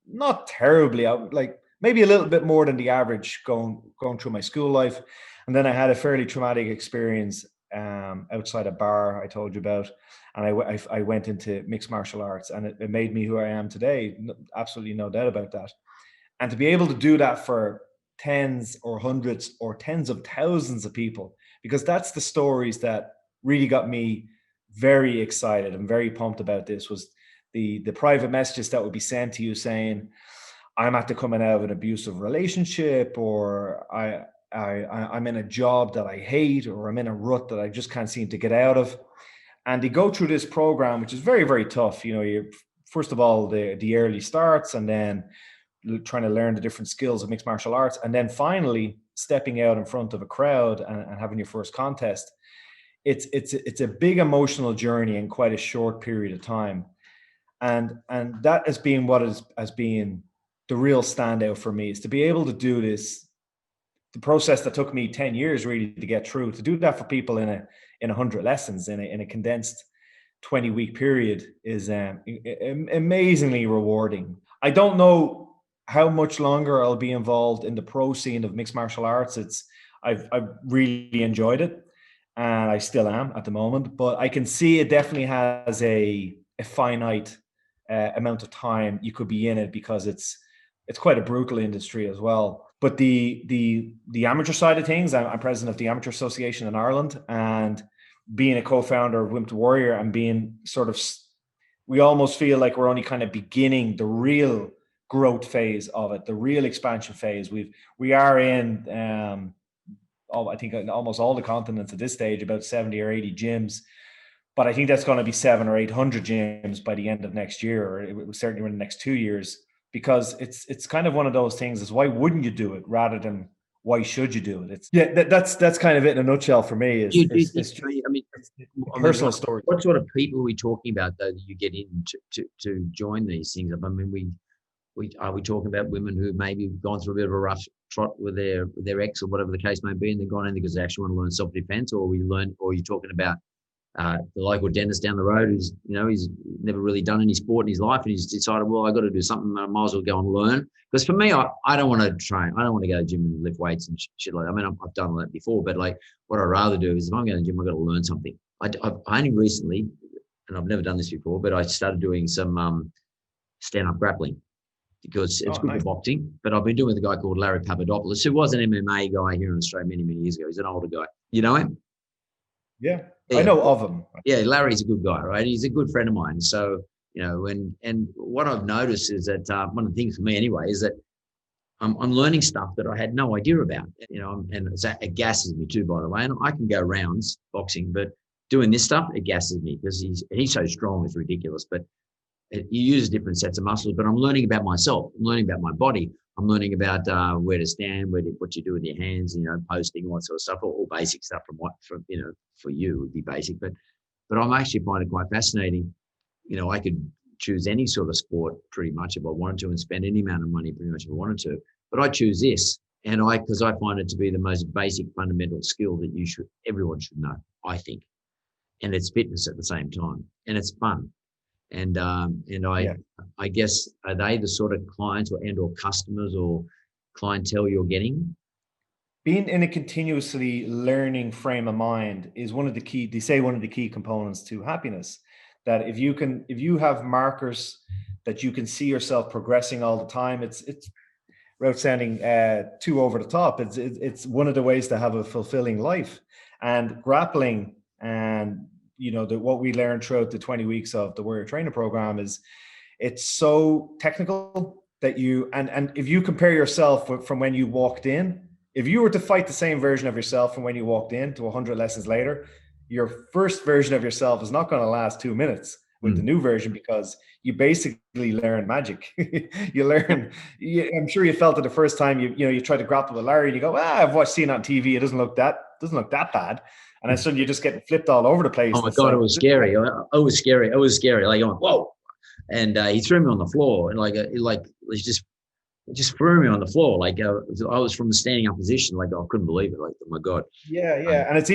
not terribly, like maybe a little bit more than the average going through my school life, and then I had a fairly traumatic experience outside a bar I told you about, and I went into mixed martial arts, and it made me who I am today. Absolutely no doubt about that. And to be able to do that for tens or hundreds or tens of thousands of people, because that's the stories that really got me very excited and very pumped about this, was the private messages that would be sent to you saying, I'm after coming out of an abusive relationship, or I'm in a job that I hate, or I'm in a rut that I just can't seem to get out of. And they go through this program, which is very, very tough. You first of all, the early starts, and then trying to learn the different skills of mixed martial arts, and then finally stepping out in front of a crowd and having your first contest. It's a big emotional journey in quite a short period of time, and that has been what has been the real standout for me, is to be able to do this. The process that took me 10 years really to get through, to do that for people in 100 lessons in a condensed 20-week period, is amazingly rewarding. I don't know how much longer I'll be involved in the pro scene of mixed martial arts. I've really enjoyed it, and I still am at the moment. But I can see it definitely has a finite amount of time you could be in it, because it's quite a brutal industry as well. But the amateur side of things, I'm president of the Amateur Association in Ireland, and being a co-founder of Wimp Warrior, and being sort of, we almost feel like we're only kind of beginning the real growth phase of it, the real expansion phase. We are in I think almost all the continents at this stage, about 70 or 80 gyms. but I think that's going to be 700 or 800 gyms by the end of next year, or it was certainly in the next 2 years, because it's kind of one of those things is, why wouldn't you do it rather than why should you do it? It's that's kind of it in a nutshell for me. Do Is you think, it's just I mean, personal story. what sort of people are we talking about though that you get in to join these things? I mean, we are we talking about women who maybe have gone through a bit of a rough trot with their ex or whatever the case may be, and they've gone in because they actually want to learn self defense, or or you're talking about the local dentist down the road who's, he's never really done any sport in his life, and he's decided, well, I got to do something. I might as well go and learn. Because for me, I don't want to train. I don't want to go to the gym and lift weights and shit like that. I mean, I've done all that before, but like what I'd rather do is if I'm going to the gym, I've got to learn something. I only recently, and I've never done this before, but I started doing some stand-up grappling because it's good for boxing. But I've been doing with a guy called Larry Papadopoulos, who was an MMA guy here in Australia many, many years ago. He's an older guy. You know him? Yeah. I know of him. Yeah, Larry's a good guy, right? He's a good friend of mine. So, and what I've noticed is that one of the things for me anyway is that I'm learning stuff that I had no idea about, and it gasses me too, by the way. And I can go rounds boxing, but doing this stuff, it gasses me because he's so strong, it's ridiculous. But you use different sets of muscles, but I'm learning about myself. I'm learning about my body. I'm learning about where to stand, what you do with your hands, posting, all that sort of stuff, all basic stuff for you would be basic. But I'm actually finding it quite fascinating. I could choose any sort of sport pretty much if I wanted to and spend any amount of money pretty much if I wanted to. But I choose this, and because I find it to be the most basic fundamental skill that everyone should know, I think. And it's fitness at the same time, and it's fun. And I guess, are they the sort of clients or customers or clientele you're getting? Being in a continuously learning frame of mind is one of the key components to happiness. That if you have markers that you can see yourself progressing all the time, it's without sounding too over the top, it's one of the ways to have a fulfilling life. And grappling, and what we learned throughout the 20 weeks of the Warrior Training Program is, it's so technical that and if you compare yourself from when you walked in, if you were to fight the same version of yourself from when you walked in to 100 lessons later, your first version of yourself is not going to last 2 minutes with the new version, because you basically learn magic. I'm sure you felt it the first time you tried to grapple with Larry, and you go, I've watched it on TV. It doesn't look that bad. And then suddenly you're just getting flipped all over the place. Oh my God, it was scary. It was scary. It was scary. Like, going, whoa. And he threw me on the floor, and he just threw me on the floor. Like I was from the standing up position. Like I couldn't believe it. Like, oh my God. Yeah. And it's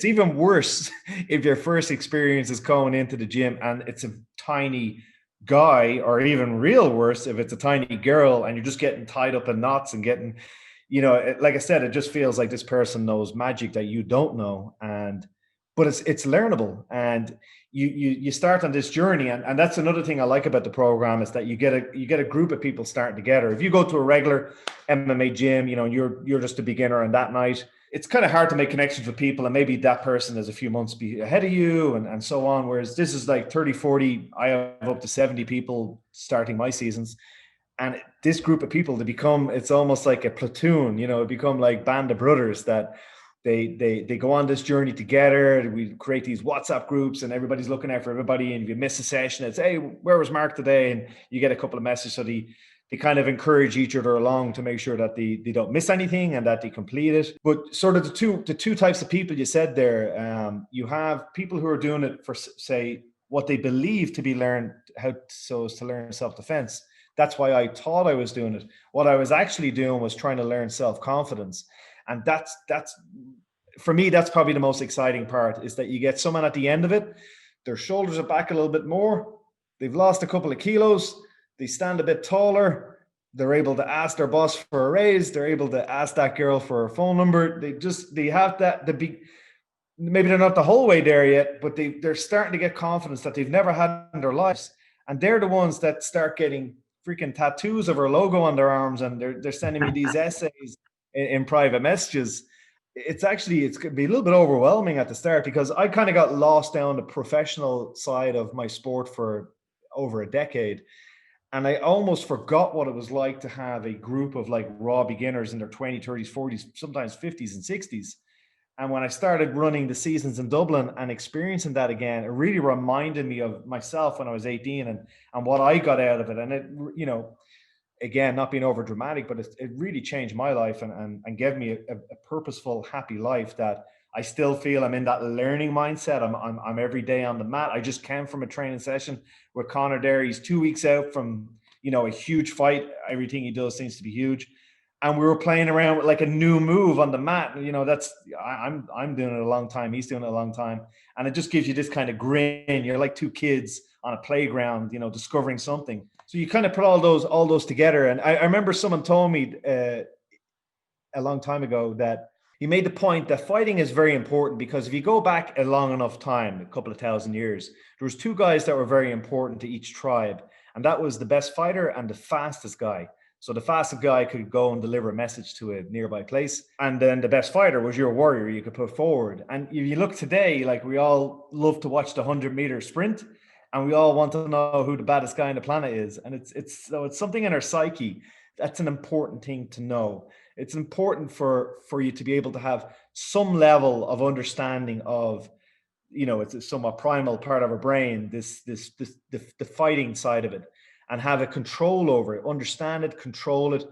even worse if your first experience is going into the gym and it's a tiny guy, or even real worse if it's a tiny girl and you're just getting tied up in knots and getting, like I said, it just feels like this person knows magic that you don't know. But it's learnable, and you start on this journey, and that's another thing I like about the program, is that you get a group of people starting together. If you go to a regular MMA gym, you're just a beginner on that night, it's kind of hard to make connections with people, and maybe that person is a few months ahead of you and so on. Whereas this is like 30, 40, I have up to 70 people starting my seasons. And this group of people, it's almost like a platoon, it become like band of brothers that they go on this journey together. We create these WhatsApp groups, and everybody's looking out for everybody. And if you miss a session, it's, hey, where was Mark today? And you get a couple of messages. So they kind of encourage each other along to make sure that they don't miss anything and that they complete it. But sort of the two types of people you said there, you have people who are doing it for, say, what they believe to be learned, so as to learn self-defense. That's why I thought I was doing it. What I was actually doing was trying to learn self-confidence. And that's for me, that's probably the most exciting part, is that you get someone at the end of it, their shoulders are back a little bit more, they've lost a couple of kilos, they stand a bit taller, they're able to ask their boss for a raise, they're able to ask that girl for a phone number. They have that, maybe they're not the whole way there yet, but they're starting to get confidence that they've never had in their lives. And they're the ones that start getting freaking tattoos of our logo on their arms, and they're sending me these essays in private messages. It's going to be a little bit overwhelming at the start, because I kind of got lost down the professional side of my sport for over a decade. And I almost forgot what it was like to have a group of like raw beginners in their 20s, 30s, 40s, sometimes 50s and 60s. And when I started running the seasons in Dublin and experiencing that again, it really reminded me of myself when I was 18 and what I got out of it. And it, you know, again, not being over dramatic, but it really changed my life and gave me a purposeful, happy life that I still feel I'm in that learning mindset. I'm every day on the mat. I just came from a training session with Conor there. He's 2 weeks out from, you know, a huge fight. Everything he does seems to be huge. And we were playing around with like a new move on the mat. You know, I'm doing it a long time. He's doing it a long time. And it just gives you this kind of grin. You're like two kids on a playground, you know, discovering something. So you kind of put all those together. And I remember someone told me a long time ago that he made the point that fighting is very important because if you go back a long enough time, a couple of thousand years, there was two guys that were very important to each tribe. And that was the best fighter and the fastest guy. So the fastest guy could go and deliver a message to a nearby place. And then the best fighter was your warrior you could put forward. And if you look today, like we all love to watch the 100-meter sprint and we all want to know who the baddest guy on the planet is. And it's something in our psyche. That's an important thing to know. It's important for you to be able to have some level of understanding of, you know, it's a somewhat primal part of our brain, the fighting side of it, and have a control over it, understand it, control it.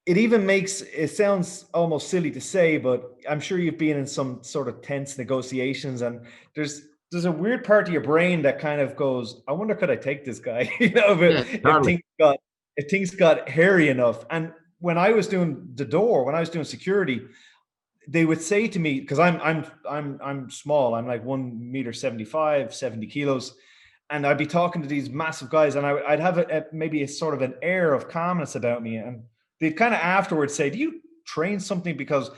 It even makes, it sounds almost silly to say, but I'm sure you've been in some sort of tense negotiations and there's a weird part of your brain that kind of goes, I wonder, could I take this guy? You know, Yeah, totally. if things got hairy enough. And when I was doing when I was doing security, they would say to me, because I'm small, I'm like 1 meter 75, 70 kilos. And I'd be talking to these massive guys and I'd have maybe a sort of an air of calmness about me. And they'd kind of afterwards say, do you train something? Because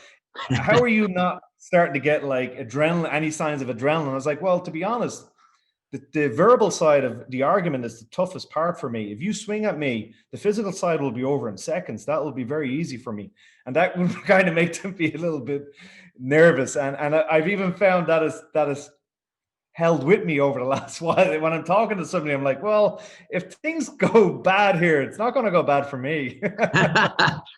how are you not starting to get like adrenaline, any signs of adrenaline? I was like, well, to be honest, the verbal side of the argument is the toughest part for me. If you swing at me, the physical side will be over in seconds. That will be very easy for me. And that would kind of make them be a little bit nervous. And I've even found that is held with me over the last while. When I'm talking to somebody, I'm like, well, if things go bad here, it's not going to go bad for me.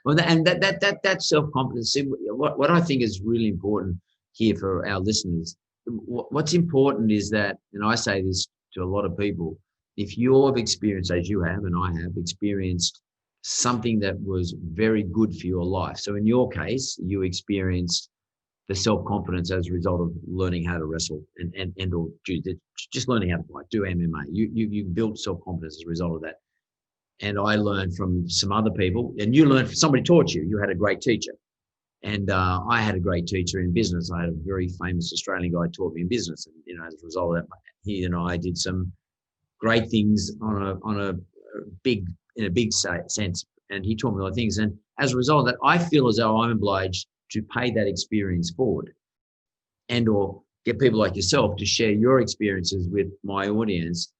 Well, that self confidence. What I think is really important here for our listeners. What's important is that, and I say this to a lot of people, if you've experienced, as you have, and I have experienced something that was very good for your life. So in your case, you experienced the self-confidence as a result of learning how to wrestle and or just learning how to fight, do MMA. You built self-confidence as a result of that. And I learned from some other people, and you learned from somebody taught you. You had a great teacher. And I had a great teacher in business. I had a very famous Australian guy taught me in business. And, you know, as a result of that, he and I did some great things in a big sense. And he taught me a lot of things. And as a result of that, I feel as though I'm obliged to pay that experience forward and or get people like yourself to share your experiences with my audience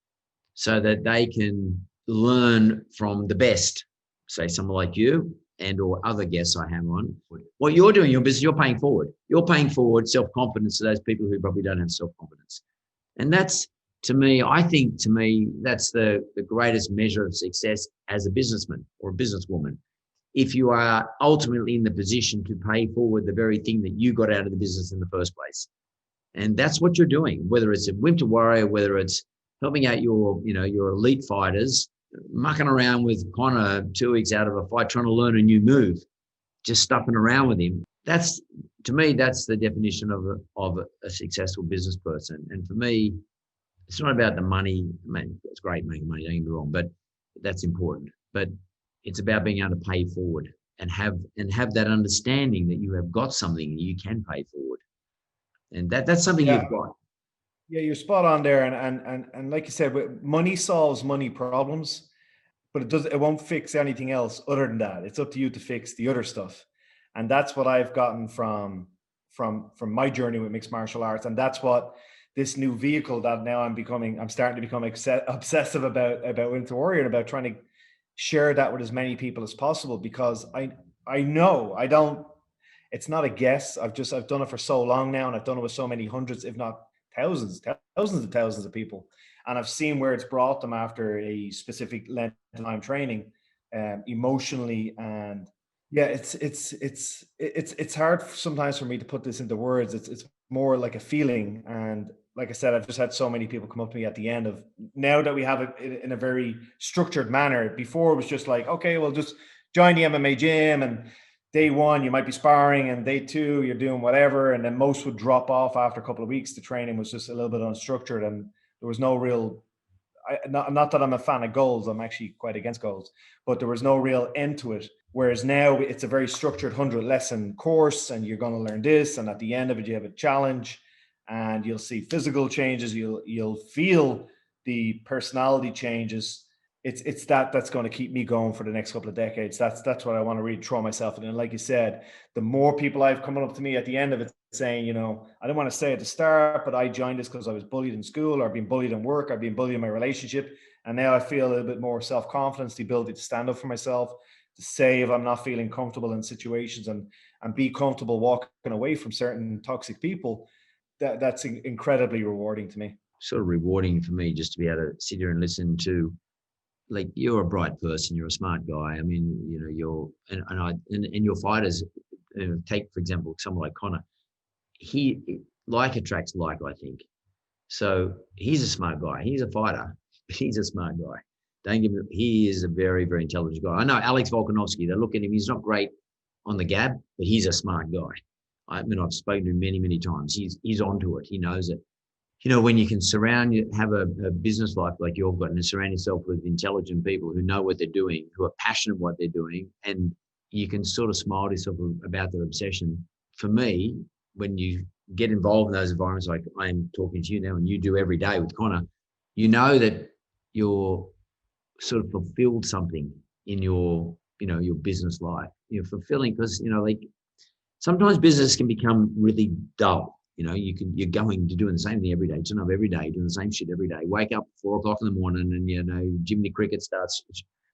so that they can learn from the best, say someone like you and or other guests I have on. What you're doing in your business, you're paying forward. You're paying forward self-confidence to those people who probably don't have self-confidence. And that's, to me, I think to me, that's the greatest measure of success as a businessman or a businesswoman. If you are ultimately in the position to pay forward the very thing that you got out of the business in the first place. And that's what you're doing, whether it's a Winter Warrior, whether it's helping out your elite fighters, mucking around with Conor 2 weeks out of a fight, trying to learn a new move, just stuffing around with him. That's, to me, that's the definition of a successful business person. And for me, it's not about the money. I mean, it's great making money, don't get me wrong, but that's important. But it's about being able to pay forward and have that understanding that you have got something you can pay forward. And that's something Yeah. you've got. Yeah, you're spot on there. And like you said, money solves money problems, but it won't fix anything else other than that. It's up to you to fix the other stuff. And that's what I've gotten from my journey with mixed martial arts. And that's what this new vehicle that now I'm starting to become obsessive about Winter Warrior and about trying to share that with as many people as possible, because I know it's not a guess. I've done it for so long now, and I've done it with so many hundreds, if not thousands and thousands of people. And I've seen where it's brought them after a specific length of time training, emotionally and Yeah, it's hard sometimes for me to put this into words. It's more like a feeling, and like I said, I've just had so many people come up to me at the end of, now that we have it in a very structured manner. Before it was just like, okay, well, just join the MMA gym, and day one you might be sparring, and day two you're doing whatever, and then most would drop off after a couple of weeks. The training was just a little bit unstructured, and there was no real, not that I'm a fan of goals, I'm actually quite against goals, but there was no real end to it. Whereas now it's a very structured 100 lesson course, and you're going to learn this, and at the end of it, you have a challenge, and you'll see physical changes. You'll feel the personality changes. It's that's going to keep me going for the next couple of decades. That's what I want to really throw myself in. And like you said, the more people I've coming up to me at the end of it saying, I don't want to say at the start, but I joined this because I was bullied in school, or I've been bullied in work, I've been bullied in my relationship, and now I feel a little bit more self-confidence, the ability to stand up for myself, to say if I'm not feeling comfortable in situations, and be comfortable walking away from certain toxic people. That's incredibly rewarding to me. Sort of rewarding for me just to be able to sit here and listen to, like, you're a bright person, you're a smart guy. I mean, you're and your fighters, take for example someone like Connor. He, like attracts like, I think. So he's a smart guy. He's a fighter, but he's a smart guy. Don't give me. He is a very, very intelligent guy. I know Alex Volkanovski. They look at him. He's not great on the gab, but he's a smart guy. I mean, I've spoken to him many, many times. He's onto it. He knows it. When you can have a business life like you've got, and surround yourself with intelligent people who know what they're doing, who are passionate what they're doing, and you can sort of smile to yourself about their obsession. For me, when you get involved in those environments, like I'm talking to you now, and you do every day with Connor, you know that you're sort of fulfilled something in your business life. You're fulfilling because, like, sometimes business can become really dull. You're going to doing the same thing every day, turn up every day, doing the same shit every day. Wake up at 4:00 in the morning, and Jimmy Cricket starts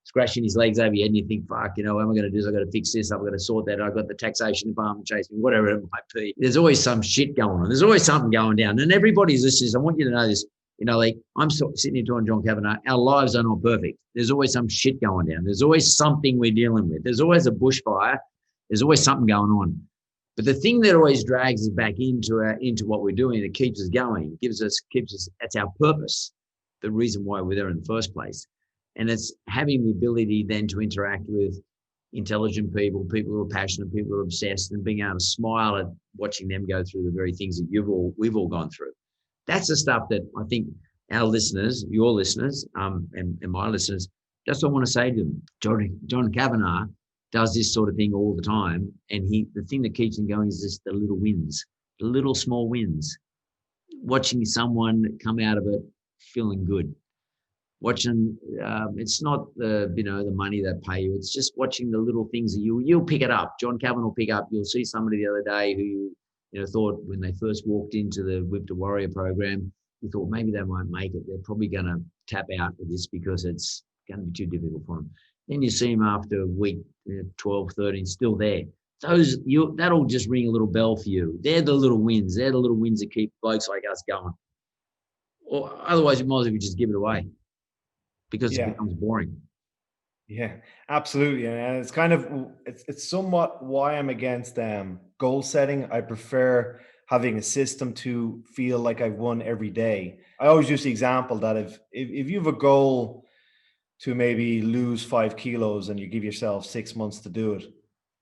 scratching his legs over your head, and you think, "Fuck, what am I going to do? I've got to fix this. I've got to sort that. I've got the taxation department chasing me, whatever it might be." There's always some shit going on. There's always something going down, and everybody's listening. I want you to know this. Like, I'm sitting here talking to John Kavanagh. Our lives are not perfect. There's always some shit going down. There's always something we're dealing with. There's always a bushfire. There's always something going on. But the thing that always drags us back into what we're doing, it keeps us going, keeps us. That's our purpose, the reason why we're there in the first place. And it's having the ability then to interact with intelligent people who are passionate, people who are obsessed, and being able to smile at watching them go through the very things that we've all gone through. That's the stuff that I think our listeners, your listeners, and my listeners, just I want to say to them. John Kavanagh does this sort of thing all the time. And the thing that keeps him going is just the little wins, the little small wins. Watching someone come out of it feeling good. Watching, it's not the money they pay you. It's just watching the little things that you'll pick it up. John Kavanagh will pick up. You'll see somebody the other day who thought when they first walked into the Whip to Warrior program, you thought maybe they won't make it. They're probably going to tap out with this because it's going to be too difficult for them. Then you see them after week 12, 13, still there. That'll just ring a little bell for you. They're the little wins. They're the little wins that keep blokes like us going. Or otherwise, you might as well just give it away because it becomes boring. Yeah, absolutely. And it's kind of, it's somewhat why I'm against goal setting. I prefer having a system to feel like I've won every day. I always use the example that if you have a goal to maybe lose 5 kilos and you give yourself 6 months to do it,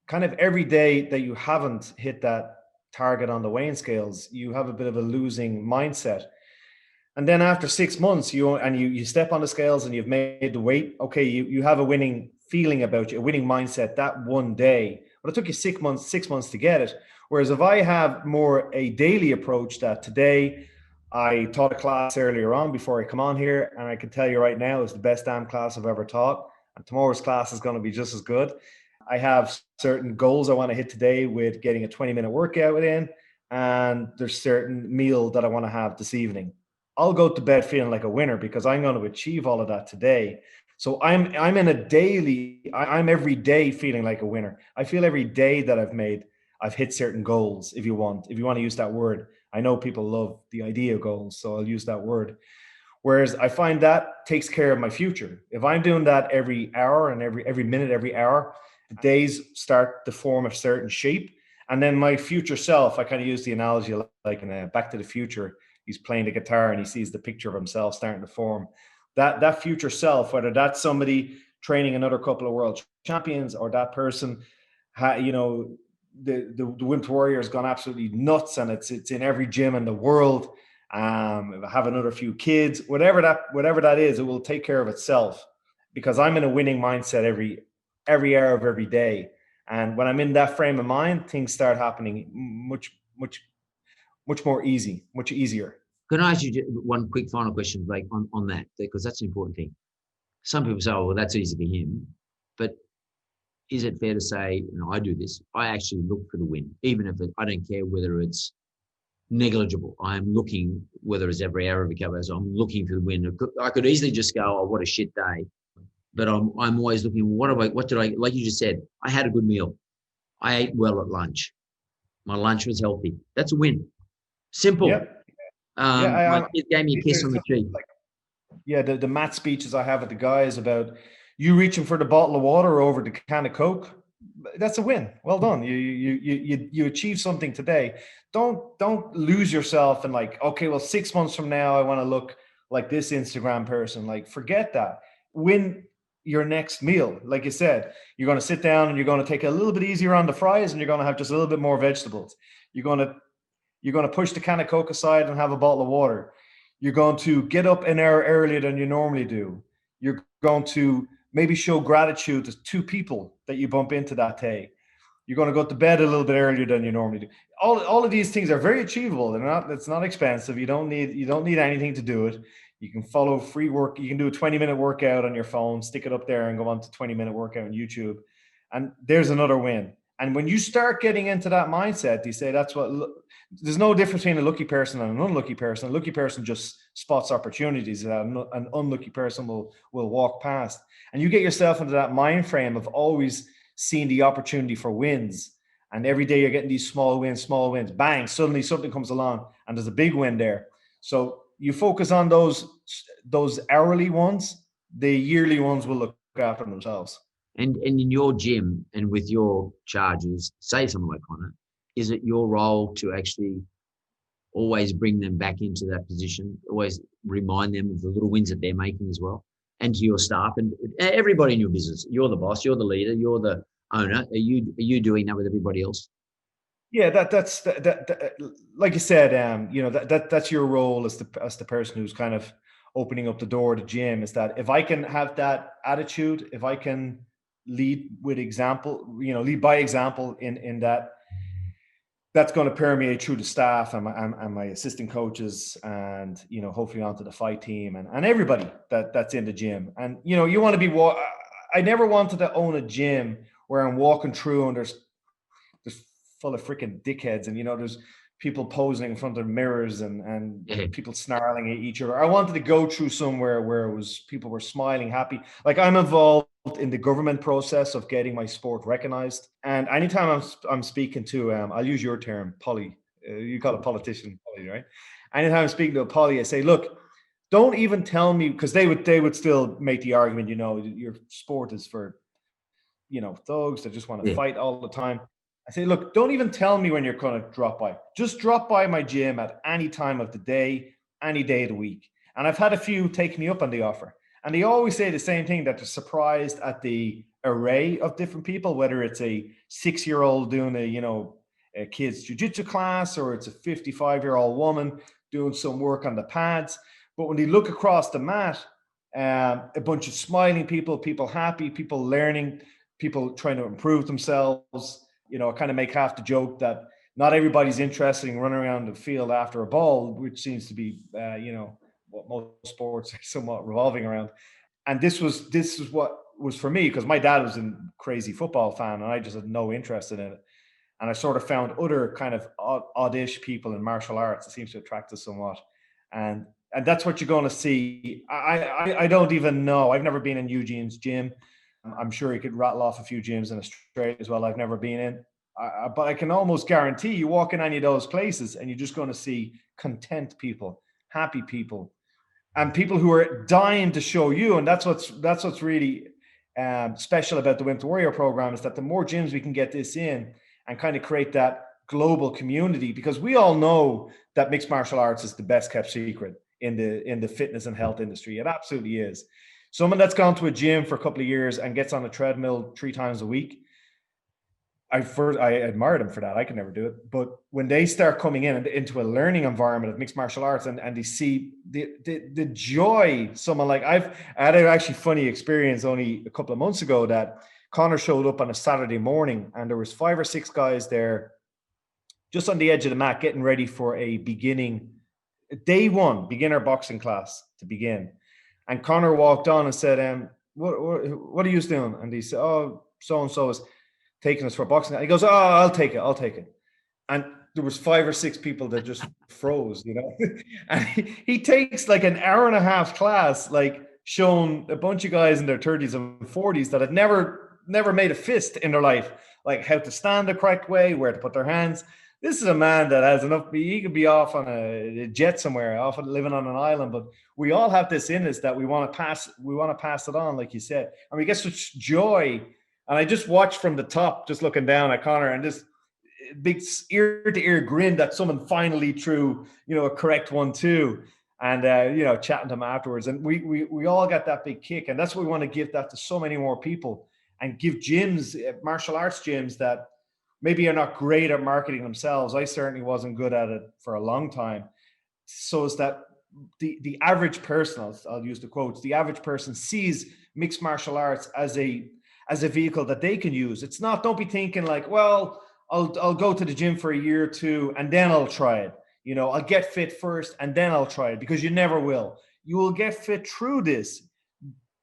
kind of every day that you haven't hit that target on the weighing scales, you have a bit of a losing mindset. And then after 6 months, you step on the scales and you've made the weight. Okay, you have a winning feeling about you, a winning mindset that one day. But it took you 6 months to get it. Whereas if I have more a daily approach, that today I taught a class earlier on before I come on here, and I can tell you right now it's the best damn class I've ever taught. And tomorrow's class is going to be just as good. I have certain goals I want to hit today with getting a 20-minute workout in, and there's certain meal that I want to have this evening. I'll go to bed feeling like a winner because I'm going to achieve all of that today. So I'm every day feeling like a winner. I feel every day that I've hit certain goals, if you want to use that word. I know people love the idea of goals, so I'll use that word. Whereas I find that takes care of my future. If I'm doing that every hour and every minute, every hour, The days start to form a certain shape. And then my future self, I kind of use the analogy like in Back to the Future, he's playing the guitar and he sees the picture of himself starting to form. That future self, whether that's somebody training another couple of world champions or that person, the Winter Warrior has gone absolutely nuts and it's in every gym in the world. Have another few kids, whatever that is, it will take care of itself because I'm in a winning mindset every hour of every day. And when I'm in that frame of mind, things start happening much more much easier. Can I ask you one quick final question, Blake, on that? Because that's an important thing. Some people say, oh, well, that's easy for him. But is it fair to say, I do this, I actually look for the win, even if I don't care whether it's negligible. I'm looking, whether it's every hour of a couple hours, I'm looking for the win. I could easily just go, oh, what a shit day. But I'm always looking, what did I, like you just said, I had a good meal. I ate well at lunch. My lunch was healthy. That's a win. Simple. Yep. My kid gave me a kiss on the cheek. The mat speeches I have with the guys about you reaching for the bottle of water over the can of Coke, that's a win. Well done. You achieved something today. Don't lose yourself and like, okay, well, 6 months from now, I want to look like this Instagram person. Like, forget that. Win your next meal. Like you said, you're going to sit down and you're going to take a little bit easier on the fries and you're going to have just a little bit more vegetables. You're going to push the can of Coke aside and have a bottle of water. You're going to get up an hour earlier than you normally do. You're going to maybe show gratitude to 2 people that you bump into that day. You're going to go to bed a little bit earlier than you normally do. All of these things are very achievable. It's not expensive. You don't need anything to do it. You can follow free work. You can do a 20-minute workout on your phone, stick it up there and go on to 20-minute workout on YouTube. And there's another win. And when you start getting into that mindset, you say there's no difference between a lucky person and an unlucky person. A lucky person just spots opportunities that an unlucky person will walk past. And you get yourself into that mind frame of always seeing the opportunity for wins. And every day you're getting these small wins, bang, suddenly something comes along and there's a big win there. So you focus on those hourly ones, the yearly ones will look after themselves. And in your gym and with your charges, say someone like Conor, is it your role to actually always bring them back into that position, always remind them of the little wins that they're making as well, and to your staff and everybody in your business? You're the boss, you're the leader, you're the owner. Are you doing that with everybody else? Yeah, that's like you said, that's your role as the person who's kind of opening up the door to gym. Is that if I can have that attitude, if I can lead with example, lead by example in that, that's going to permeate through the staff and my assistant coaches and, hopefully onto the fight team and everybody that's in the gym. And, you want to be, I never wanted to own a gym where I'm walking through and there's full of freaking dickheads and, there's people posing in front of mirrors and people snarling at each other. I wanted to go through somewhere where people were smiling, happy. Like I'm involved in the government process of getting my sport recognized. And anytime I'm speaking to, I'll use your term, poly, you call it politician, poly, right? Anytime I'm speaking to a poly, I say, look, don't even tell me, because they would still make the argument, your sport is for, thugs that just want to fight all the time. I say, look, don't even tell me when you're going to drop by. Just drop by my gym at any time of the day, any day of the week. And I've had a few take me up on the offer. And they always say the same thing, that they're surprised at the array of different people, whether it's a 6-year-old doing a kid's jiu-jitsu class, or it's a 55-year-old woman doing some work on the pads. But when they look across the mat, a bunch of smiling people happy, people learning, people trying to improve themselves. I kind of make half the joke that not everybody's interested in running around the field after a ball, which seems to be, what most sports are somewhat revolving around. And this was what was for me, because my dad was a crazy football fan and I just had no interest in it. And I sort of found other kind of oddish people in martial arts. It seems to attract us somewhat. And that's what you're going to see. I don't even know. I've never been in Eugene's gym. I'm sure he could rattle off a few gyms in Australia as well I've never been in. But I can almost guarantee you walk in any of those places and you're just going to see content people, happy people, and people who are dying to show you. And that's what's really special about the Wimp to Warrior program is that the more gyms we can get this in and kind of create that global community, because we all know that mixed martial arts is the best kept secret in the fitness and health industry. It absolutely is. Someone that's gone to a gym for a couple of years and gets on a treadmill 3 times a week, I admire them for that. I can never do it. But when they start coming into a learning environment of mixed martial arts and they see the joy, someone like I had an actually funny experience only a couple of months ago that Conor showed up on a Saturday morning and there was 5 or 6 guys there just on the edge of the mat getting ready for a day one beginner boxing class to begin. And Conor walked on and said, what are you doing? And he said, oh, so-and-so is taking us for boxing. He goes, oh, I'll take it. And there was 5 or 6 people that just froze, and he takes like an hour and a half class, like showing a bunch of guys in their 30s and 40s that had never made a fist in their life, like how to stand the correct way, where to put their hands. This is a man that has enough. He could be off on a jet somewhere, off living on an island, but we all have this in us that we want to pass it on, like you said. And we get such joy. And I just watched from the top, just looking down at Conor, and this big ear-to-ear grin that someone finally threw, a correct 1-2, and chatting to him afterwards. And we all got that big kick, and that's what we want to give that to so many more people, and give gyms, martial arts gyms that maybe are not great at marketing themselves. I certainly wasn't good at it for a long time. So is that the average person, I'll use the quotes, the average person sees mixed martial arts as a vehicle that they can use. It's not, don't be thinking like, well, I'll go to the gym for a year or 2 and then I'll try it. I'll get fit first and then I'll try it, because you never will. You will get fit through this.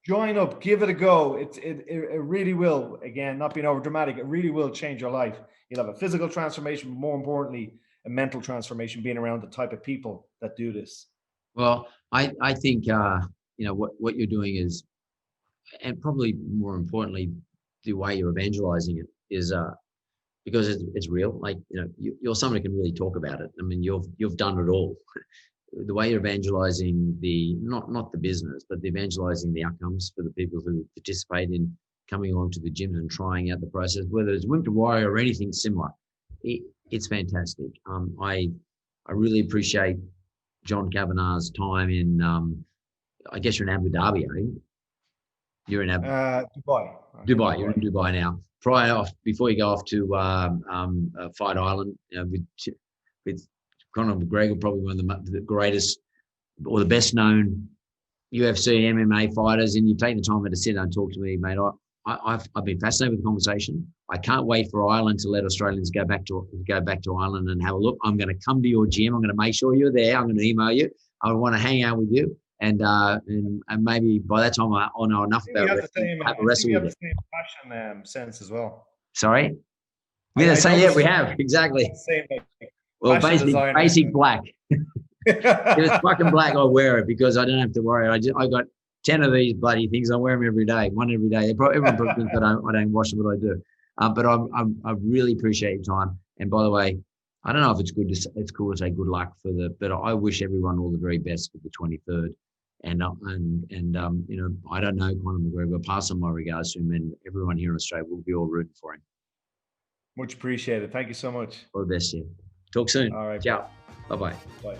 Join up, give it a go. It really will, again, not being over dramatic, it really will change your life. You'll have a physical transformation, but more importantly, a mental transformation, being around the type of people that do this. Well, I think, what you're doing is, and probably more importantly, the way you're evangelizing it is because it's real. Like, you're someone who can really talk about it. I mean, you've done it all. The way you're evangelizing not the business, but the evangelizing the outcomes for the people who participate in coming along to the gyms and trying out the process, whether it's Wimp to Warrior or anything similar, it's fantastic. I really appreciate John Kavanagh's time in, I guess you're in Abu Dhabi, are you? You're in Dubai. Dubai. You're in Dubai now. Before you go off to Fight Island, with Conor McGregor, probably one of the greatest or the best known UFC MMA fighters, and you take the time to sit down and talk to me, mate. I've been fascinated with the conversation. I can't wait for Ireland to let Australians go back to Ireland and have a look. I'm going to come to your gym. I'm going to make sure you're there. I'm going to email you. I want to hang out with you. And maybe by that time I'll know enough about wrestling. Have a wrestle with it. The same passion sense as well. Sorry? Yeah, we have, exactly. Same, well, basic black. If it's fucking black, I'll wear it because I don't have to worry. I got 10 of these bloody things. I wear them every day, one every day. Everyone probably thinks I don't wash them, but I do. But I really appreciate your time. And by the way, I don't know if it's cool to say good luck but I wish everyone all the very best for the 23rd. And I don't know Conor McGregor. Pass on my regards to him, and everyone here in Australia will be all rooting for him. Much appreciated. Thank you so much. All the best, yeah. Talk soon. All right. Ciao. Bye-bye. Bye.